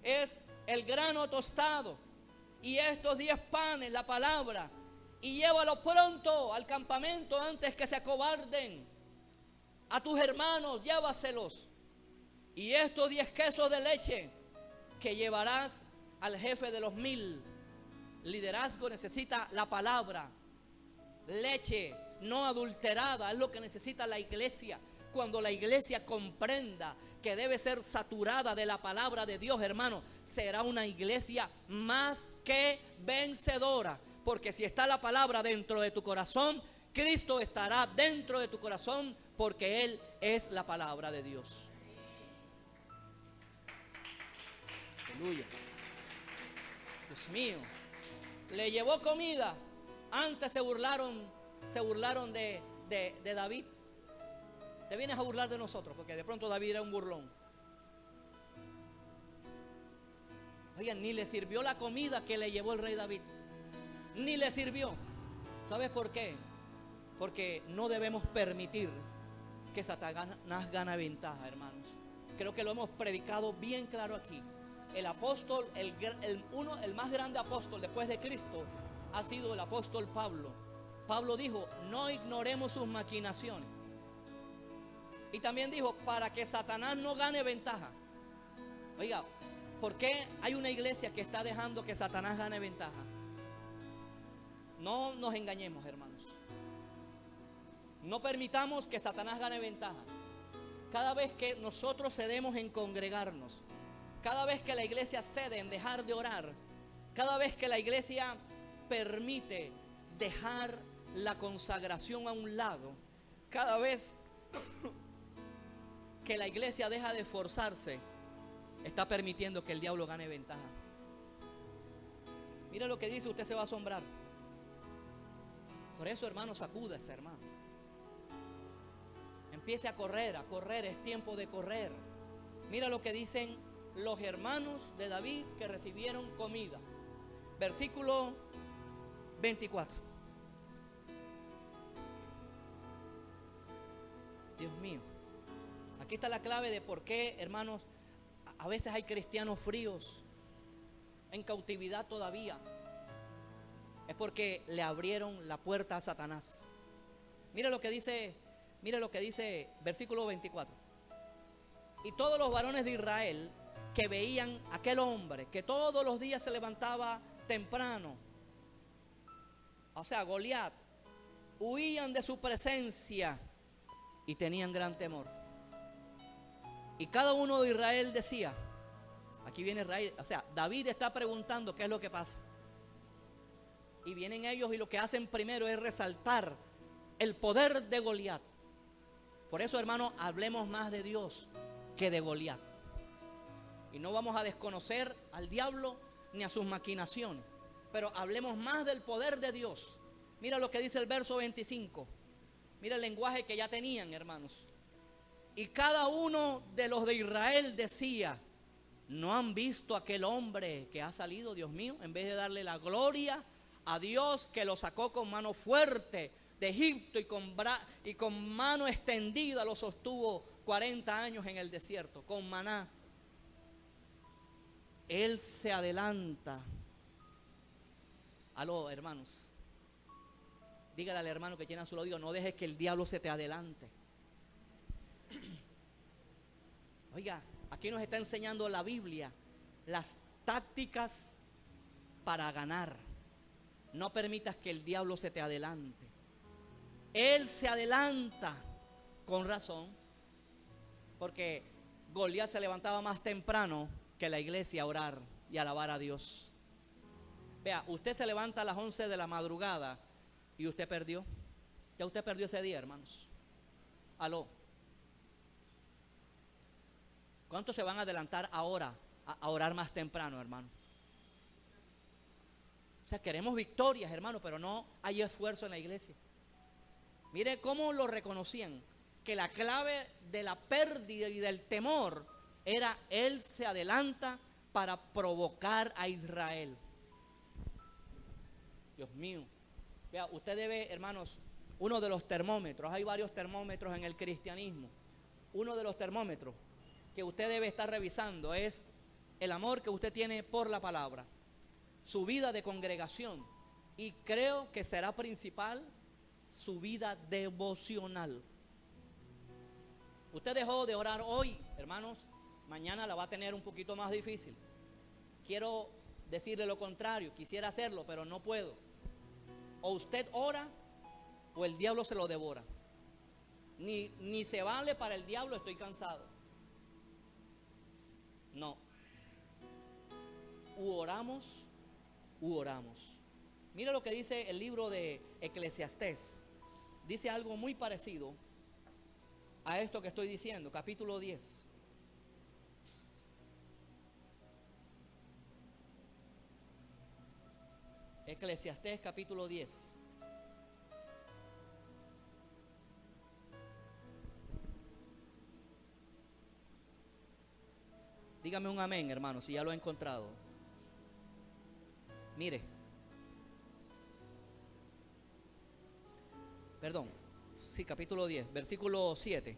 Speaker 2: Es el grano tostado y estos 10 panes, la palabra. Y llévalo pronto al campamento antes que se acobarden. A tus hermanos llévaselos. Y estos 10 quesos de leche que llevarás al jefe de los 1000. Liderazgo necesita la palabra. Leche no adulterada es lo que necesita la iglesia. Cuando la iglesia comprenda que debe ser saturada de la palabra de Dios, hermano, será una iglesia más que vencedora. Porque si está la palabra dentro de tu corazón, Cristo estará dentro de tu corazón, porque Él es la palabra de Dios. Aleluya. Dios mío. Le llevó comida. Antes se burlaron de David. Te vienes a burlar de nosotros, porque de pronto David era un burlón. Oigan, ni le sirvió la comida que le llevó el rey David. Ni le sirvió. ¿Sabes por qué? Porque no debemos permitir que Satanás gane ventaja, hermanos. Creo que lo hemos predicado bien claro aquí. El apóstol, el más grande apóstol después de Cristo ha sido el apóstol Pablo. Pablo dijo, no ignoremos sus maquinaciones. Y también dijo, para que Satanás no gane ventaja. Oiga, ¿por qué hay una iglesia que está dejando que Satanás gane ventaja? No nos engañemos, hermanos. No permitamos que Satanás gane ventaja. Cada vez que nosotros cedemos en congregarnos, cada vez que la iglesia cede en dejar de orar, cada vez que la iglesia permite dejar la consagración a un lado, cada vez que la iglesia deja de esforzarse, está permitiendo que el diablo gane ventaja. Mira lo que dice, usted se va a asombrar. Por eso, hermano, sacúdese, hermano. Empiece a correr, es tiempo de correr. Mira lo que dicen los hermanos de David que recibieron comida. Versículo 24. Dios mío. Aquí está la clave de por qué, hermanos, a veces hay cristianos fríos, en cautividad todavía. Es porque le abrieron la puerta a Satanás. Mira lo que dice versículo 24. Y todos los varones de Israel que veían a aquel hombre que todos los días se levantaba temprano, o sea, Goliat, huían de su presencia y tenían gran temor. Y cada uno de Israel decía, aquí viene Israel, o sea, David está preguntando qué es lo que pasa. Y vienen ellos y lo que hacen primero es resaltar el poder de Goliat. Por eso, hermano, hablemos más de Dios que de Goliat. Y no vamos a desconocer al diablo ni a sus maquinaciones, pero hablemos más del poder de Dios. Mira lo que dice el verso 25. Mira el lenguaje que ya tenían, hermanos. Y cada uno de los de Israel decía, ¿no han visto aquel hombre que ha salido, Dios mío? En vez de darle la gloria a Dios que lo sacó con mano fuerte de Egipto y con mano extendida lo sostuvo 40 años en el desierto, con maná. Él se adelanta. Aló, hermanos. Dígale al hermano que tiene a su lado, digo, no dejes que el diablo se te adelante. Oiga, aquí nos está enseñando la Biblia las tácticas para ganar. No permitas que el diablo se te adelante. Él se adelanta con razón, porque Goliat se levantaba más temprano que la iglesia a orar y alabar a Dios. Vea, usted se levanta a las 11 de la madrugada y usted perdió. Ya usted perdió ese día, hermanos. Aló. ¿Cuántos se van a adelantar ahora a orar más temprano, hermano? O sea, queremos victorias, hermano, pero no hay esfuerzo en la iglesia. Mire cómo lo reconocían, que la clave de la pérdida y del temor era él se adelanta para provocar a Israel. Dios mío. Vea, usted debe, hermanos, uno de los termómetros, hay varios termómetros en el cristianismo. Uno de los termómetros que usted debe estar revisando es el amor que usted tiene por la palabra, su vida de congregación, y creo que será principal su vida devocional. Usted dejó de orar hoy, hermanos, mañana la va a tener un poquito más difícil. Quiero decirle lo contrario, quisiera hacerlo, pero no puedo. O usted ora o el diablo se lo devora. Ni se vale para el diablo, estoy cansado. No. U oramos. Mira lo que dice el libro de Eclesiastés. Dice algo muy parecido a esto que estoy diciendo, capítulo 10. Eclesiastés capítulo 10. Dígame un amén, hermano, si ya lo ha encontrado. Mire. Perdón. Sí, capítulo 10, versículo 7.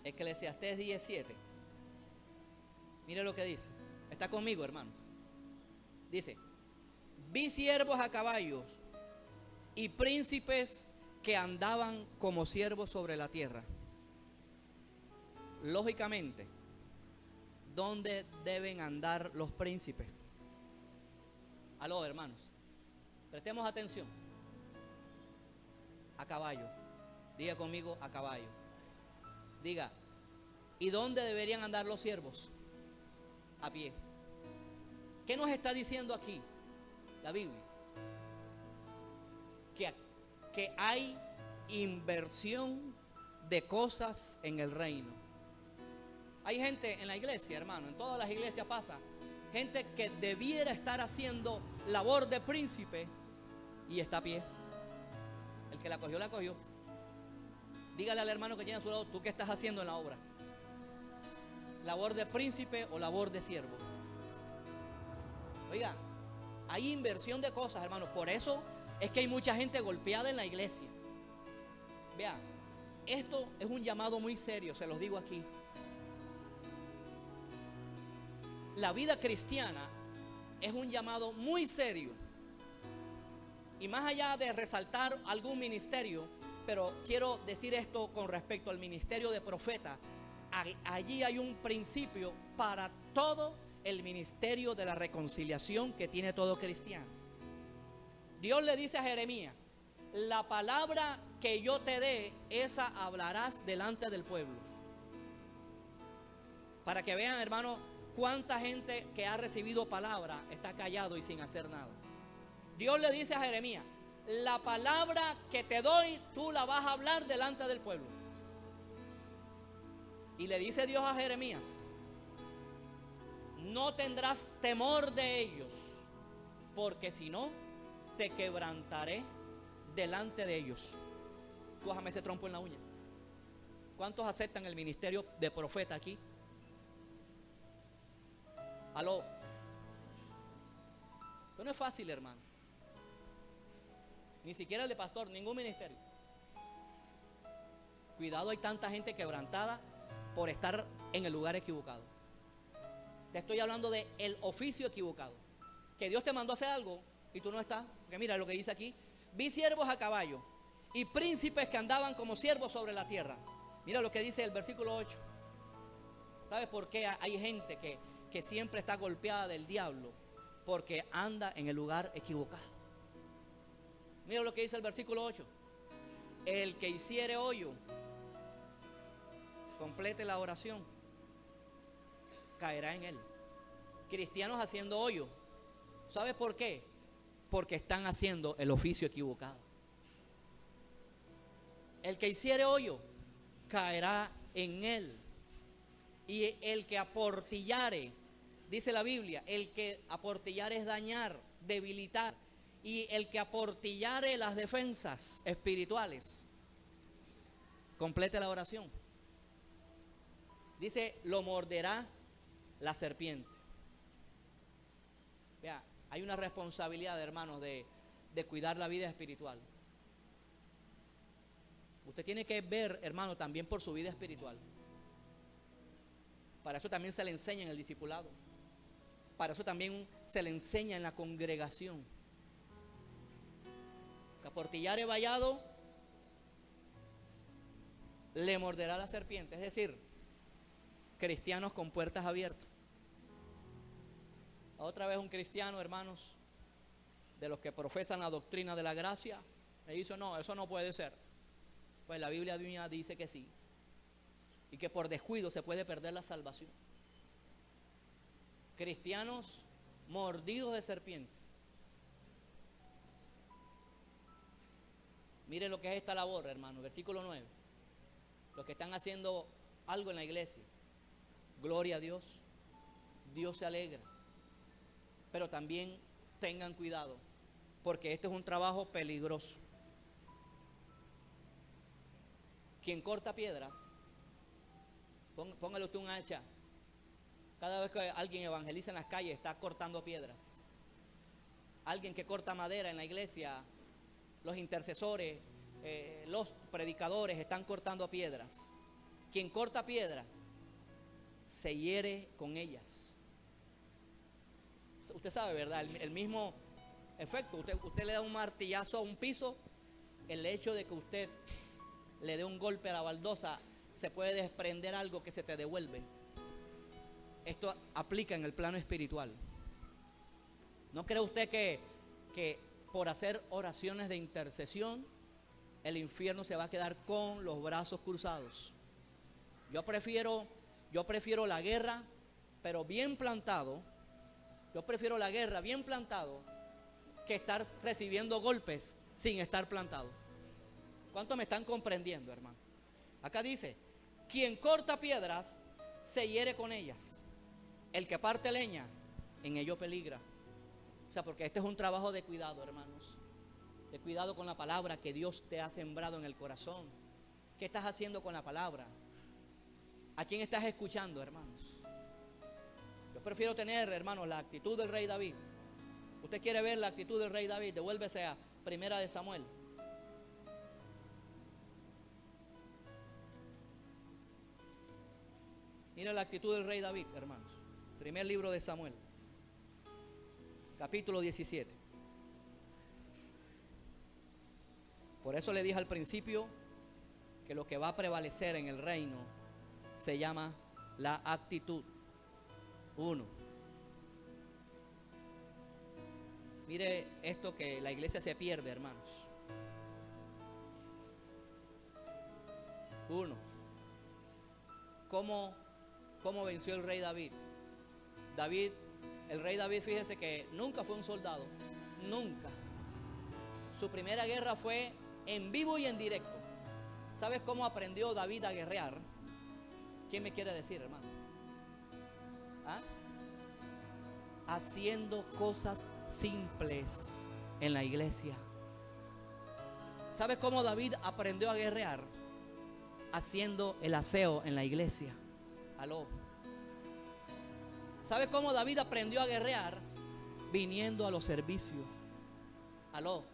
Speaker 2: Eclesiastés 17. Mire lo que dice. Está conmigo, hermanos. Dice: vi siervos a caballos y príncipes que andaban como siervos sobre la tierra. Lógicamente, ¿dónde deben andar los príncipes? Aló, hermanos, prestemos atención. A caballo. Diga conmigo, a caballo. Diga, ¿y dónde deberían andar los siervos? A pie. ¿Qué nos está diciendo aquí la Biblia? Que hay inversión de cosas en el reino. Hay gente en la iglesia, hermano, en todas las iglesias pasa, gente que debiera estar haciendo labor de príncipe y está a pie. El que la cogió, la cogió. Dígale al hermano que tiene a su lado, ¿tú qué estás haciendo en la obra? ¿Labor de príncipe o labor de siervo? Oiga, hay inversión de cosas, hermanos. Por eso es que hay mucha gente golpeada en la iglesia. Vea, esto es un llamado muy serio, se los digo aquí. La vida cristiana es un llamado muy serio. Y más allá de resaltar algún ministerio, pero quiero decir esto con respecto al ministerio de profeta. Allí hay un principio para todo el ministerio de la reconciliación que tiene todo cristiano. Dios le dice a Jeremías: la palabra que yo te dé, esa hablarás delante del pueblo. Para que vean, hermano, cuánta gente que ha recibido palabra está callado y sin hacer nada. Dios le dice a Jeremías: la palabra que te doy, tú la vas a hablar delante del pueblo. Y le dice Dios a Jeremías: no tendrás temor de ellos, porque si no, te quebrantaré delante de ellos. Cójame ese trompo en la uña. ¿Cuántos aceptan el ministerio de profeta aquí? Aló. Esto no es fácil, hermano. Ni siquiera el de pastor, ningún ministerio. Cuidado, hay tanta gente quebrantada por estar en el lugar equivocado. Te estoy hablando de el oficio equivocado. Que Dios te mandó a hacer algo y tú no estás. Porque mira lo que dice aquí: vi siervos a caballo y príncipes que andaban como siervos sobre la tierra. Mira lo que dice el versículo 8. ¿Sabes por qué hay gente que siempre está golpeada del diablo? Porque anda en el lugar equivocado. Mira lo que dice el versículo 8. El que hiciere hoyo, complete la oración, caerá en él. Cristianos haciendo hoyo. ¿Sabes por qué? Porque están haciendo el oficio equivocado. El que hiciere hoyo, caerá en él. Y el que aportillare, dice la Biblia, el que aportillare es dañar, debilitar. Y el que aportillare las defensas espirituales, complete la oración. Dice: lo morderá la serpiente. Vea, hay una responsabilidad, hermanos, de cuidar la vida espiritual. Usted tiene que ver, hermano, también por su vida espiritual. Para eso también se le enseña en el discipulado. Para eso también se le enseña en la congregación. Que aportillare vallado, le morderá la serpiente. Es decir, cristianos con puertas abiertas. Otra vez un cristiano, hermanos, de los que profesan la doctrina de la gracia, le dice: no, eso no puede ser. Pues la Biblia mía dice que sí. Y que por descuido se puede perder la salvación. Cristianos mordidos de serpiente. Mire lo que es esta labor, hermano. Versículo 9. Los que están haciendo algo en la iglesia. Gloria a Dios. Dios se alegra. Pero también tengan cuidado, porque este es un trabajo peligroso. Quien corta piedras, póngale usted un hacha. Cada vez que alguien evangeliza en las calles, está cortando piedras. Alguien que corta madera en la iglesia, los intercesores, los predicadores están cortando piedras. Quien corta piedra se hiere con ellas. Usted sabe, ¿verdad? El mismo efecto. Usted le da un martillazo a un piso, el hecho de que usted le dé un golpe a la baldosa, se puede desprender algo que se te devuelve. Esto aplica en el plano espiritual. ¿No cree usted que por hacer oraciones de intercesión, el infierno se va a quedar con los brazos cruzados? Yo prefiero la guerra, pero bien plantado. Yo prefiero la guerra bien plantado que estar recibiendo golpes sin estar plantado. ¿Cuántos me están comprendiendo, hermano? Acá dice: quien corta piedras se hiere con ellas. El que parte leña, en ello peligra. O sea, porque este es un trabajo de cuidado, hermanos. De cuidado con la palabra que Dios te ha sembrado en el corazón. ¿Qué estás haciendo con la palabra? ¿A quién estás escuchando, hermanos? Yo prefiero tener, hermanos, la actitud del rey David. Usted quiere ver la actitud del rey David, devuélvese a Primera de Samuel. Mira la actitud del rey David, hermanos. Primer libro de Samuel, capítulo 17. Por eso le dije al principio que lo que va a prevalecer en el reino se llama la actitud. 1. Mire esto que la iglesia se pierde, hermanos. 1. ¿Cómo venció el rey David? El rey David, fíjese que nunca fue un soldado. Nunca. Su primera guerra fue en vivo y en directo. ¿Sabes cómo aprendió David a guerrear? ¿Quién me quiere decir, hermano? ¿Ah? Haciendo cosas simples en la iglesia. ¿Sabes cómo David aprendió a guerrear? Haciendo el aseo en la iglesia. Aló. ¿Sabes cómo David aprendió a guerrear? Viniendo a los servicios. Aló.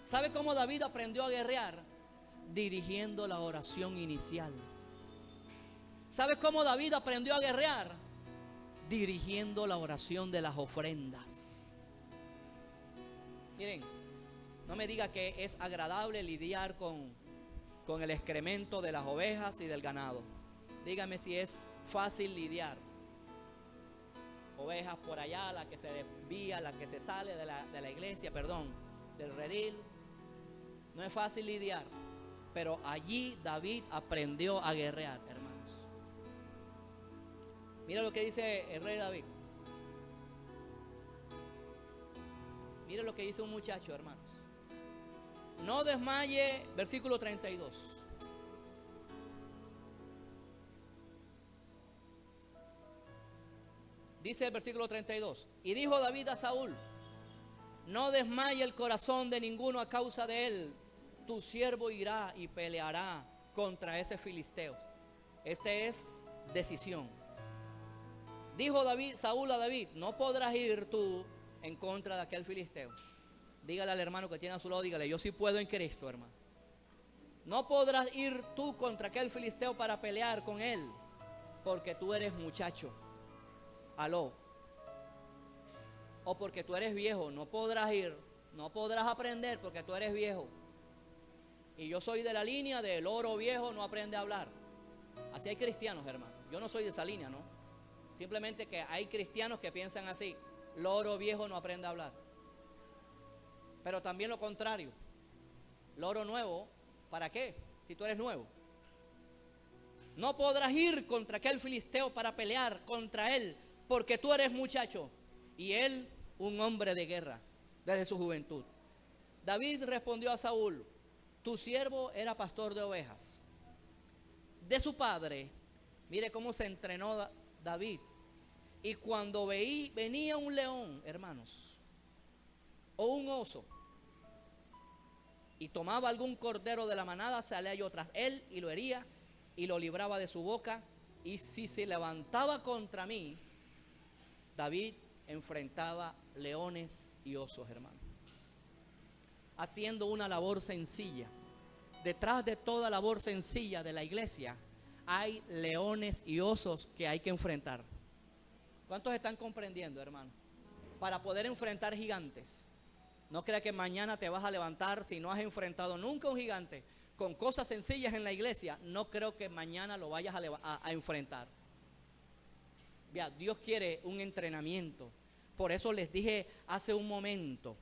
Speaker 2: ¿Sabe cómo David aprendió a guerrear? Dirigiendo la oración inicial. ¿Sabes cómo David aprendió a guerrear? Dirigiendo la oración de las ofrendas. Miren, no me diga que es agradable lidiar con el excremento de las ovejas y del ganado. Dígame si es fácil lidiar. Ovejas por allá, la que se desvía, la que se sale de la iglesia, perdón, del redil. No es fácil lidiar, pero allí David aprendió a guerrear, hermanos. Mira lo que dice el rey David. Mira lo que dice un muchacho, hermanos. No desmaye, versículo 32. Dice el versículo 32. Y dijo David a Saúl: no desmaye el corazón de ninguno a causa de él. Tu siervo irá y peleará contra ese filisteo. Este es decisión. Dijo Saúl a David: no podrás ir tú en contra de aquel filisteo. Dígale al hermano que tiene a su lado, dígale: yo sí puedo en Cristo, hermano. No podrás ir tú contra aquel filisteo para pelear con él, porque tú eres muchacho. Aló. O porque tú eres viejo, no podrás ir, no podrás aprender porque tú eres viejo. Y yo soy de la línea del oro viejo no aprende a hablar. Así hay cristianos, hermano. Yo no soy de esa línea, ¿no? Simplemente que hay cristianos que piensan así: loro viejo no aprende a hablar. Pero también lo contrario: loro nuevo, ¿para qué? Si tú eres nuevo. No podrás ir contra aquel filisteo para pelear contra él, porque tú eres muchacho y él un hombre de guerra desde su juventud. David respondió a Saúl: tu siervo era pastor de ovejas de su padre. Mire cómo se entrenó David. Y cuando venía un león, hermanos, o un oso, y tomaba algún cordero de la manada, salía yo tras él y lo hería y lo libraba de su boca. Y si se levantaba contra mí, David enfrentaba leones y osos, hermano. Haciendo una labor sencilla. Detrás de toda labor sencilla de la iglesia hay leones y osos que hay que enfrentar. ¿Cuántos están comprendiendo, hermano? Para poder enfrentar gigantes. No crea que mañana te vas a levantar si no has enfrentado nunca un gigante con cosas sencillas en la iglesia. No creo que mañana lo vayas a enfrentar. Vea, Dios quiere un entrenamiento. Por eso les dije hace un momento,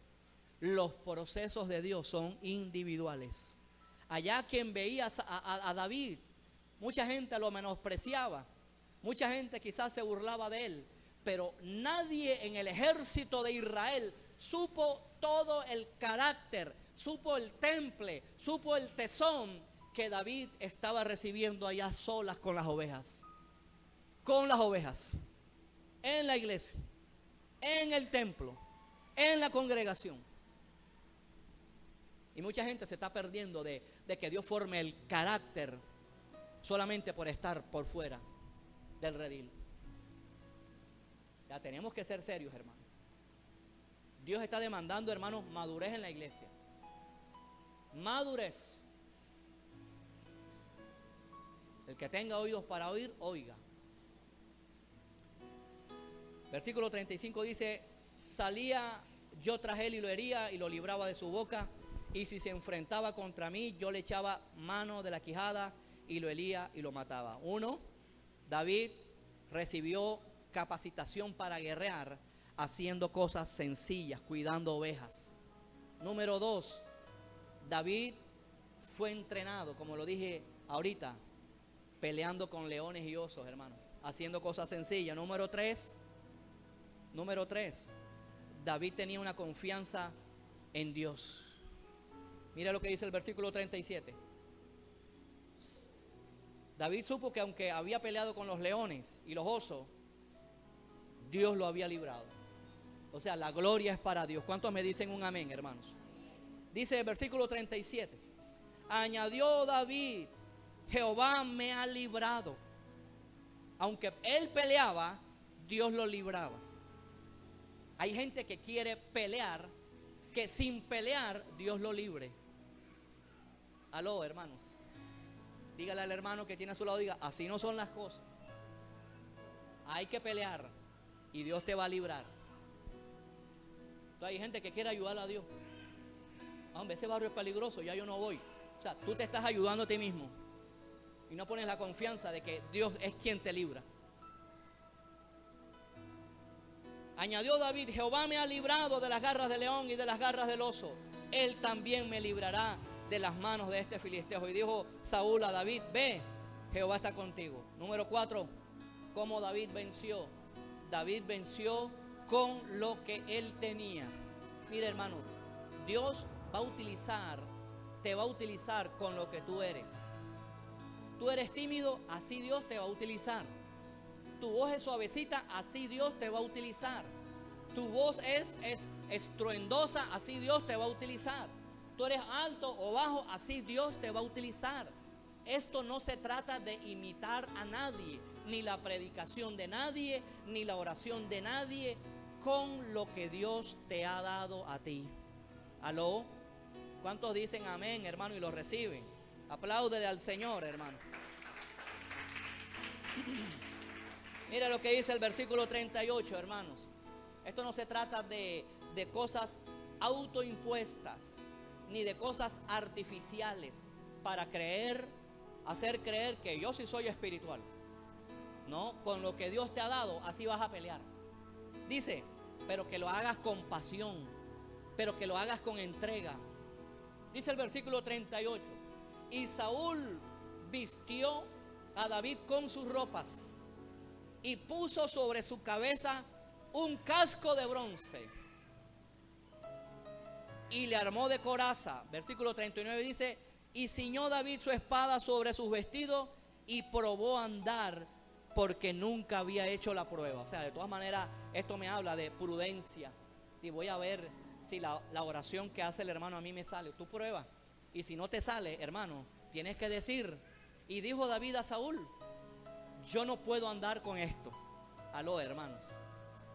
Speaker 2: los procesos de Dios son individuales. Allá quien veía a David, mucha gente lo menospreciaba, mucha gente quizás se burlaba de él, pero nadie en el ejército de Israel supo todo el carácter, supo el temple, supo el tesón que David estaba recibiendo allá solas con las ovejas. Con las ovejas, en la iglesia, en el templo, en la congregación. Y mucha gente se está perdiendo de que Dios forme el carácter solamente por estar por fuera del redil. Ya tenemos que ser serios, hermano. Dios está demandando, hermanos, madurez en la iglesia. Madurez. El que tenga oídos para oír, oiga. Versículo 35 dice: salía yo tras él y lo hería y lo libraba de su boca, y si se enfrentaba contra mí, yo le echaba mano de la quijada y lo hería y lo mataba. 1. David recibió capacitación para guerrear haciendo cosas sencillas, cuidando ovejas. Número 2, David fue entrenado, como lo dije ahorita, peleando con leones y osos, hermano, haciendo cosas sencillas. Número 3, David tenía una confianza en Dios. Mira lo que dice el versículo 37. David supo que aunque había peleado con los leones y los osos, Dios lo había librado. O sea, la gloria es para Dios. ¿Cuántos me dicen un amén, hermanos? Dice el versículo 37. Añadió David: Jehová me ha librado. Aunque él peleaba, Dios lo libraba. Hay gente que quiere pelear, que sin pelear Dios lo libre. Aló, hermanos. Dígale al hermano que tiene a su lado, diga: así no son las cosas. Hay que pelear y Dios te va a librar. Entonces hay gente que quiere ayudar a Dios. Hombre, ese barrio es peligroso, ya yo no voy. O sea, tú te estás ayudando a ti mismo y no pones la confianza de que Dios es quien te libra. Añadió David: Jehová me ha librado de las garras del león y de las garras del oso. Él también me librará de las manos de este filisteo. Y dijo Saúl a David: ve, Jehová está contigo. Número 4, ¿cómo David venció? David venció con lo que él tenía. Mira, hermano, Dios te va a utilizar con lo que tú eres. Tú eres tímido, así Dios te va a utilizar. Tu voz es suavecita, así Dios te va a utilizar. Tu voz es estruendosa, así Dios te va a utilizar. Tú eres alto o bajo, así Dios te va a utilizar. Esto no se trata de imitar a nadie, ni la predicación de nadie, ni la oración de nadie, con lo que Dios te ha dado a ti. ¿Aló? ¿Cuántos dicen amén, hermano, y lo reciben? Apláudele al Señor, hermano. Mira lo que dice el versículo 38, hermanos. Esto no se trata de cosas autoimpuestas, ni de cosas artificiales para hacer creer que yo sí soy espiritual. No, con lo que Dios te ha dado, así vas a pelear. Dice, pero que lo hagas con pasión, pero que lo hagas con entrega. Dice el versículo 38, y Saúl vistió a David con sus ropas y puso sobre su cabeza un casco de bronce y le armó de coraza. Versículo 39 dice, y ciñó David su espada sobre sus vestidos y probó a andar porque nunca había hecho la prueba. O sea, de todas maneras, esto me habla de prudencia. Y voy a ver si la oración que hace el hermano a mí me sale. Tú pruebas. Y si no te sale, hermano, tienes que decir. Y dijo David a Saúl, yo no puedo andar con esto. Aló, hermanos.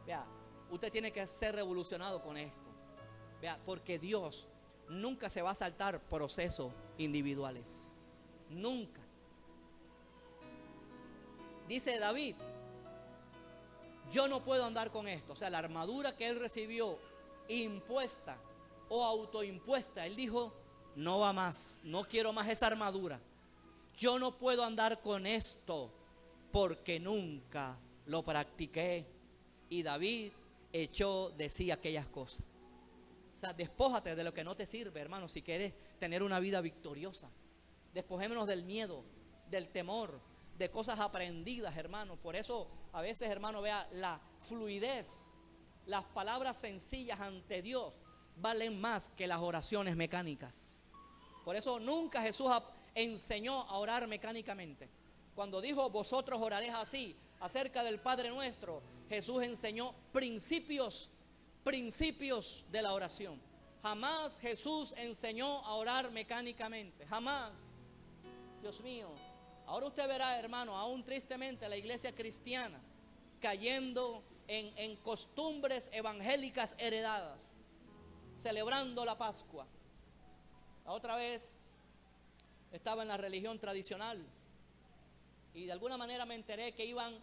Speaker 2: Vea, usted tiene que ser revolucionado con esto. Vea, porque Dios nunca se va a saltar procesos individuales. Nunca. Dice David, yo no puedo andar con esto. O sea, la armadura que él recibió impuesta o autoimpuesta, él dijo, no va más, no quiero más esa armadura. Yo no puedo andar con esto porque nunca lo practiqué. Y David echó de sí aquellas cosas. O sea, despójate de lo que no te sirve, hermano, si quieres tener una vida victoriosa. Despojémonos del miedo, del temor, de cosas aprendidas, hermano. Por eso a veces, hermano, vea, la fluidez, las palabras sencillas ante Dios valen más que las oraciones mecánicas. Por eso nunca Jesús enseñó a orar mecánicamente. Cuando dijo, vosotros oraréis así, acerca del Padre Nuestro, Jesús enseñó principios de la oración. Jamás Jesús enseñó a orar mecánicamente. Jamás. Dios mío. Ahora usted verá, hermano, aún tristemente la iglesia cristiana cayendo en costumbres evangélicas heredadas, celebrando la Pascua. La otra vez estaba en la religión tradicional y de alguna manera me enteré que iban,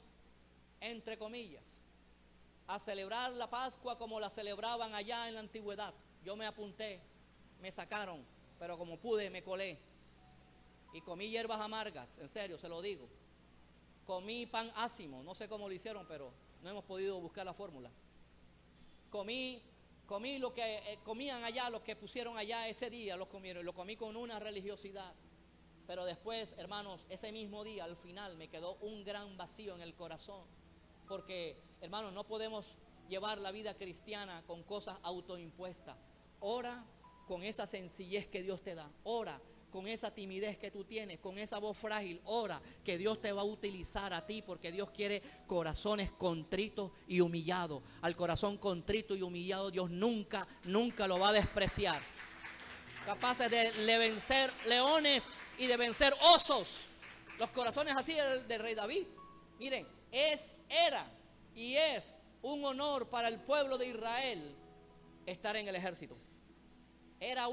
Speaker 2: entre comillas, a celebrar la Pascua como la celebraban allá en la antigüedad. Yo me apunté, me sacaron, pero como pude me colé y comí hierbas amargas, en serio, se lo digo. Comí pan ácimo, no sé cómo lo hicieron, pero no hemos podido buscar la fórmula. Comí lo que comían allá, lo que pusieron allá ese día, lo comieron, y lo comí con una religiosidad. Pero después, hermanos, ese mismo día, al final, me quedó un gran vacío en el corazón. Porque, hermanos, no podemos llevar la vida cristiana con cosas autoimpuestas. Ora con esa sencillez que Dios te da. Ora con esa timidez que tú tienes, con esa voz frágil. Ora que Dios te va a utilizar a ti, porque Dios quiere corazones contritos y humillados. Al corazón contrito y humillado Dios nunca lo va a despreciar. Capaces de vencer leones y de vencer osos. Los corazones así del rey David. Miren, era y es un honor para el pueblo de Israel estar en el ejército. Era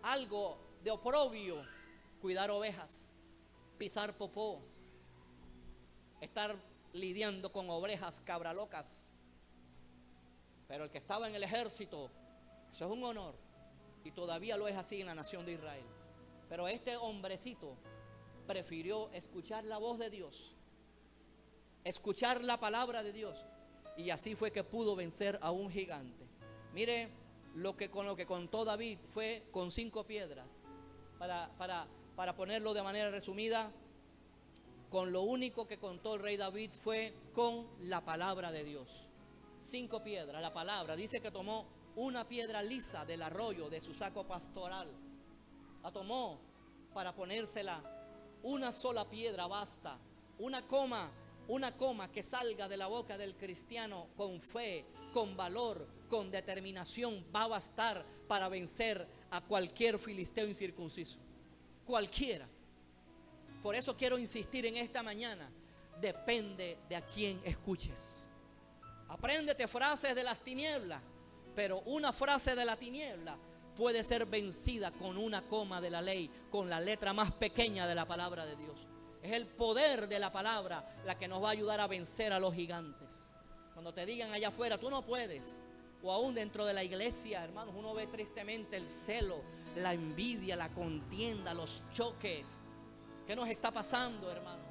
Speaker 2: algo de oprobio cuidar ovejas, pisar popó, estar lidiando con ovejas cabralocas. Pero el que estaba en el ejército, eso es un honor, y todavía lo es así en la nación de Israel. Pero este hombrecito prefirió escuchar la voz de Dios, escuchar la palabra de Dios, y así fue que pudo vencer a un gigante. Mire con lo que contó David fue con 5 piedras. Para ponerlo de manera resumida, con lo único que contó el rey David fue con la palabra de Dios. 5 piedras, la palabra. Dice que tomó una piedra lisa del arroyo de su saco pastoral. La tomó para ponérsela. Una sola piedra basta. Una coma que salga de la boca del cristiano con fe, con valor, con determinación, va a bastar para vencer a cualquier filisteo incircunciso. Cualquiera. Por eso quiero insistir en esta mañana. Depende de a quién escuches. Apréndete frases de las tinieblas, pero una frase de la tiniebla puede ser vencida con una coma de la ley, con la letra más pequeña de la palabra de Dios. Es el poder de la palabra la que nos va a ayudar a vencer a los gigantes. Cuando te digan allá afuera, tú no puedes, o aún dentro de la iglesia, hermanos, uno ve tristemente el celo, la envidia, la contienda, los choques. ¿Qué nos está pasando, hermanos?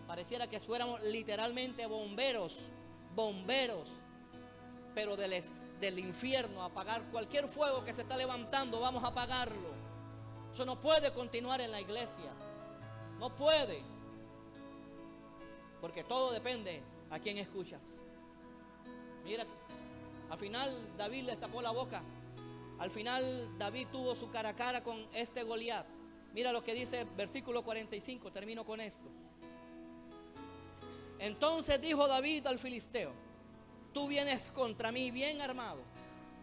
Speaker 2: Pareciera que fuéramos literalmente bomberos, pero del infierno, a apagar cualquier fuego que se está levantando, vamos a apagarlo. Eso no puede continuar en la iglesia. No puede, porque todo depende a quién escuchas. Mira, al final David le tapó la boca. Al final David tuvo su cara a cara con este Goliat. Mira lo que dice el versículo 45, termino con esto. Entonces dijo David al filisteo: tú vienes contra mí bien armado,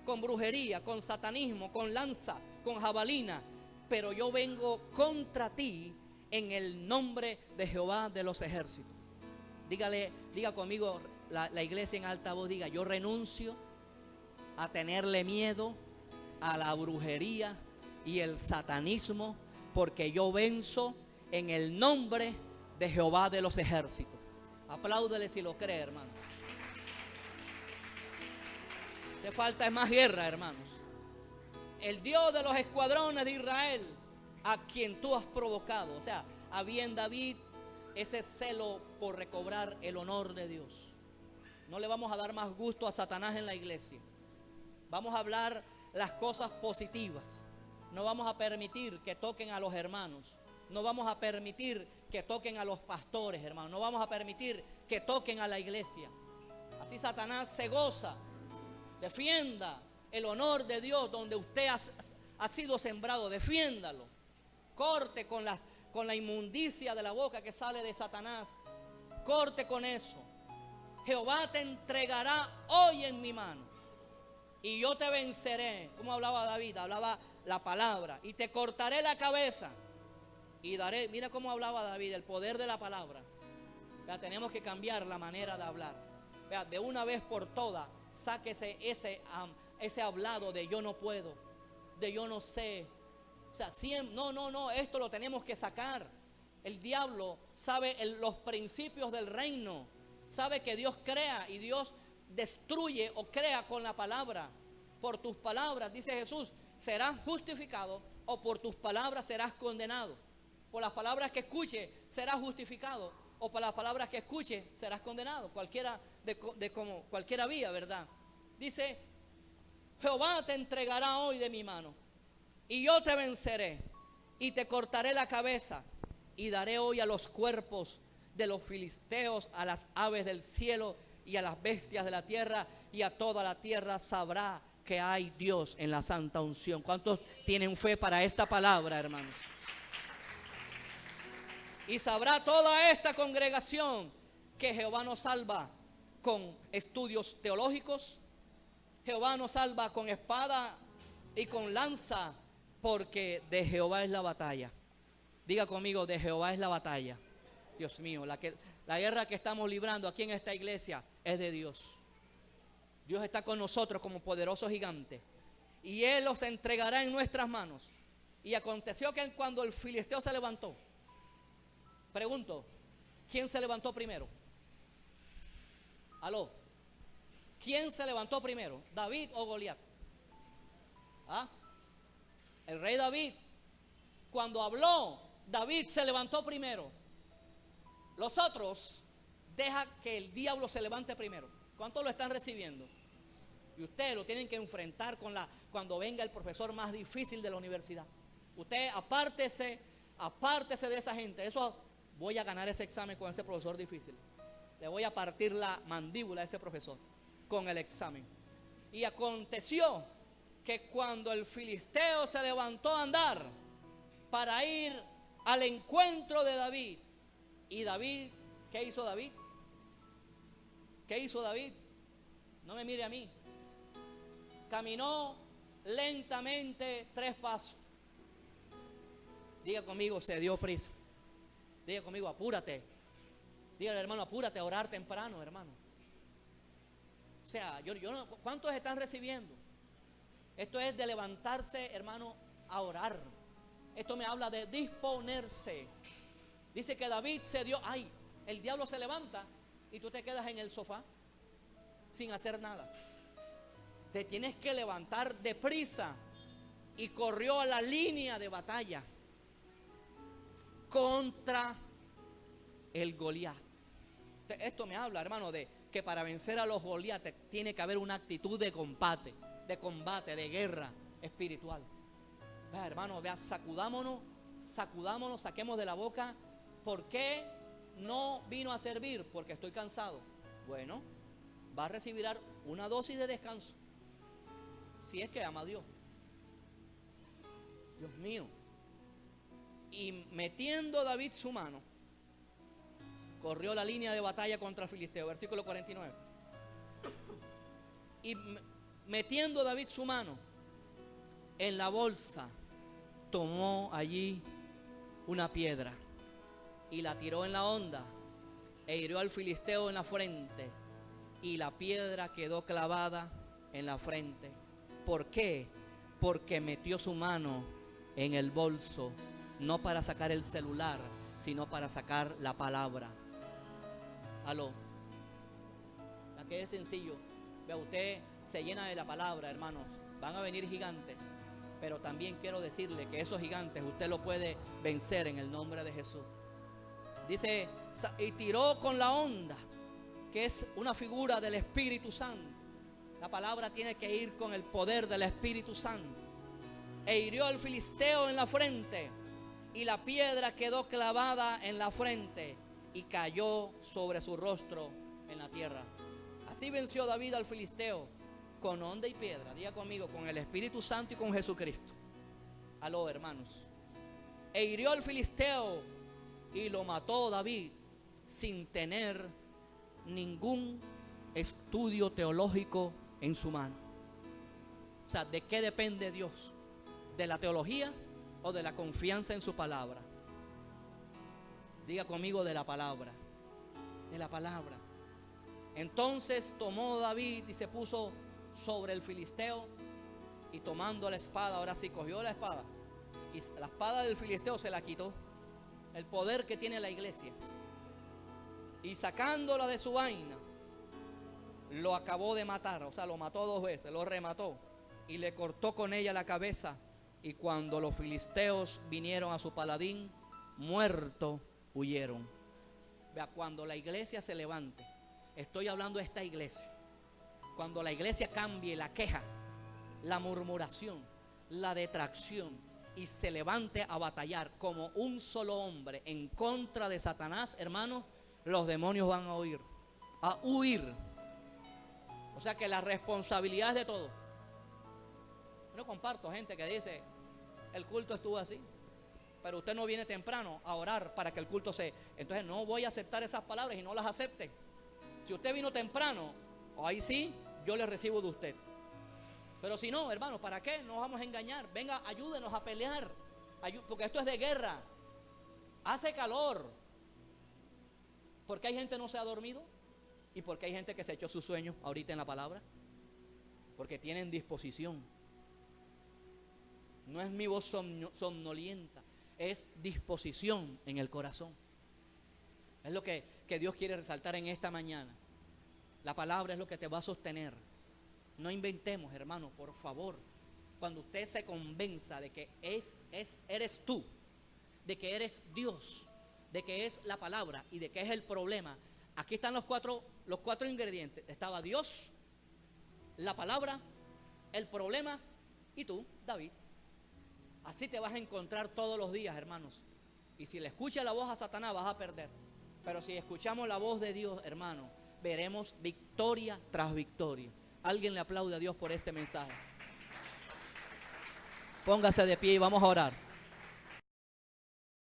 Speaker 2: con brujería, con satanismo, con lanza, con jabalina, pero yo vengo contra ti en el nombre de Jehová de los ejércitos. Diga conmigo la iglesia en alta voz, diga: yo renuncio a tenerle miedo a la brujería y el satanismo, porque yo venzo en el nombre de Jehová de los ejércitos. Apláudele si lo cree, hermano. Hace falta es más guerra, hermanos. El Dios de los escuadrones de Israel, a quien tú has provocado. O sea, había en David ese celo por recobrar el honor de Dios. No le vamos a dar más gusto a Satanás en la iglesia. Vamos a hablar las cosas positivas. No vamos a permitir que toquen a los hermanos. No vamos a permitir que toquen a los pastores, hermanos. No vamos a permitir que toquen a la iglesia. Así Satanás se goza. Defienda el honor de Dios donde usted ha sido sembrado. Defiéndalo. Corte con la inmundicia de la boca que sale de Satanás. Corte con eso. Jehová te entregará hoy en mi mano. y yo te venceré. ¿Cómo hablaba David? Hablaba la palabra. Y te cortaré la cabeza y daré. Mira cómo hablaba David, el poder de la palabra. Vea, tenemos que cambiar la manera de hablar. Vea, de una vez por todas, sáquese ese hablado de yo no puedo, de yo no sé. O sea, no, esto lo tenemos que sacar. El diablo sabe los principios del reino, sabe que Dios crea y Dios destruye o crea con la palabra. Por tus palabras, dice Jesús, serás justificado, o por tus palabras serás condenado. Por las palabras que escuche serás justificado, o por las palabras que escuche serás condenado. Cualquiera cualquiera vía, ¿verdad? Dice, Jehová te entregará hoy de mi mano, y yo te venceré, y te cortaré la cabeza, y daré hoy a los cuerpos de los filisteos, a las aves del cielo y a las bestias de la tierra, y a toda la tierra sabrá que hay Dios en la santa unción. ¿Cuántos tienen fe para esta palabra, hermanos? Y sabrá toda esta congregación que Jehová nos salva con estudios teológicos, Jehová nos salva con espada y con lanza, porque de Jehová es la batalla. Diga conmigo, de Jehová es la batalla. Dios mío, la guerra que estamos librando aquí en esta iglesia es de Dios. Dios está con nosotros como poderoso gigante, y Él los entregará en nuestras manos. Y aconteció que cuando el filisteo se levantó, pregunto, ¿quién se levantó primero? Aló, ¿quién se levantó primero? ¿David o Goliat? ¿Ah? El rey David. Cuando habló, David se levantó primero. Los otros, deja que el diablo se levante primero. ¿Cuántos lo están recibiendo? Y ustedes lo tienen que enfrentar cuando venga el profesor más difícil de la universidad. Usted apártese de esa gente. Eso, voy a ganar ese examen con ese profesor difícil. Le voy a partir la mandíbula a ese profesor con el examen. Y aconteció que cuando el filisteo se levantó a andar para ir al encuentro de David, y David, ¿qué hizo David? ¿Qué hizo David? No me mire a mí. Caminó lentamente 3 pasos. Diga conmigo, se dio prisa. Diga conmigo, apúrate. Dígale, hermano, apúrate a orar temprano, hermano. O sea, yo no, ¿cuántos están recibiendo? Esto es de levantarse, hermano, a orar. Esto me habla de disponerse. Dice que David se dio, el diablo se levanta y tú te quedas en el sofá sin hacer nada. Te tienes que levantar deprisa, y corrió a la línea de batalla contra el Goliat. Esto me habla, hermano, de que para vencer a los Goliates tiene que haber una actitud de combate, de guerra espiritual. Vea, hermano, vea, sacudámonos, saquemos de la boca. ¿Por qué no vino a servir? Porque estoy cansado. Bueno, va a recibir una dosis de descanso, si es que ama a Dios. Dios mío. Y metiendo David su mano, corrió la línea de batalla contra el filisteo. Versículo 49. Y metiendo David su mano en la bolsa, tomó allí una piedra y la tiró en la honda, e hirió al filisteo en la frente, y la piedra quedó clavada en la frente. ¿Por qué? Porque metió su mano en el bolso, no para sacar el celular, sino para sacar la palabra. Aló. La que es sencillo. Vea, usted se llena de la palabra, hermanos. Van a venir gigantes, pero también quiero decirle que esos gigantes usted lo puede vencer en el nombre de Jesús. Dice, y tiró con la honda, que es una figura del Espíritu Santo. La palabra tiene que ir con el poder del Espíritu Santo. E hirió al filisteo en la frente, y la piedra quedó clavada en la frente, y cayó sobre su rostro en la tierra. Así venció David al filisteo con honda y piedra. Diga conmigo, con el Espíritu Santo y con Jesucristo. Aló, hermanos. E hirió al filisteo y lo mató David sin tener ningún estudio teológico en su mano. O sea, ¿de qué depende Dios? ¿De la teología o de la confianza en su palabra? Diga conmigo, de la palabra. De la palabra. Entonces tomó David y se puso sobre el filisteo, y tomando la espada, ahora sí cogió la espada, y la espada del filisteo se la quitó. El poder que tiene la iglesia. Y sacándola de su vaina, lo acabó de matar. O sea, lo mató 2 veces, lo remató. Y le cortó con ella la cabeza. Y cuando los filisteos vinieron a su paladín, muerto, huyeron. Vea, cuando la iglesia se levante, estoy hablando de esta iglesia, cuando la iglesia cambie la queja, la murmuración, la detracción, y se levante a batallar como un solo hombre en contra de Satanás, hermanos, los demonios van a huir. O sea que la responsabilidad es de todos. Yo no comparto gente que dice, el culto estuvo así, pero usted no viene temprano a orar para que el culto se... Entonces no voy a aceptar esas palabras y no las acepte. Si usted vino temprano, ahí sí, yo le recibo de usted. Pero si no, hermano, ¿para qué? No vamos a engañar. Venga, ayúdenos a pelear. Porque esto es de guerra. Hace calor. ¿Por qué hay gente que no se ha dormido? ¿Y por qué hay gente que se echó sus sueños ahorita en la palabra? Porque tienen disposición. No es mi voz somnolienta, es disposición en el corazón. Es lo que Dios quiere resaltar en esta mañana. La palabra es lo que te va a sostener. No inventemos, hermano, por favor. Cuando usted se convenza de que eres tú, de que eres Dios, de que es la palabra y de que es el problema. Aquí están los cuatro ingredientes. Estaba Dios, la palabra, el problema y tú, David. Así te vas a encontrar todos los días, hermanos. Y si le escuchas la voz a Satanás, vas a perder. Pero si escuchamos la voz de Dios, hermano, veremos victoria tras victoria. Alguien le aplaude a Dios por este mensaje. Póngase de pie y vamos a orar.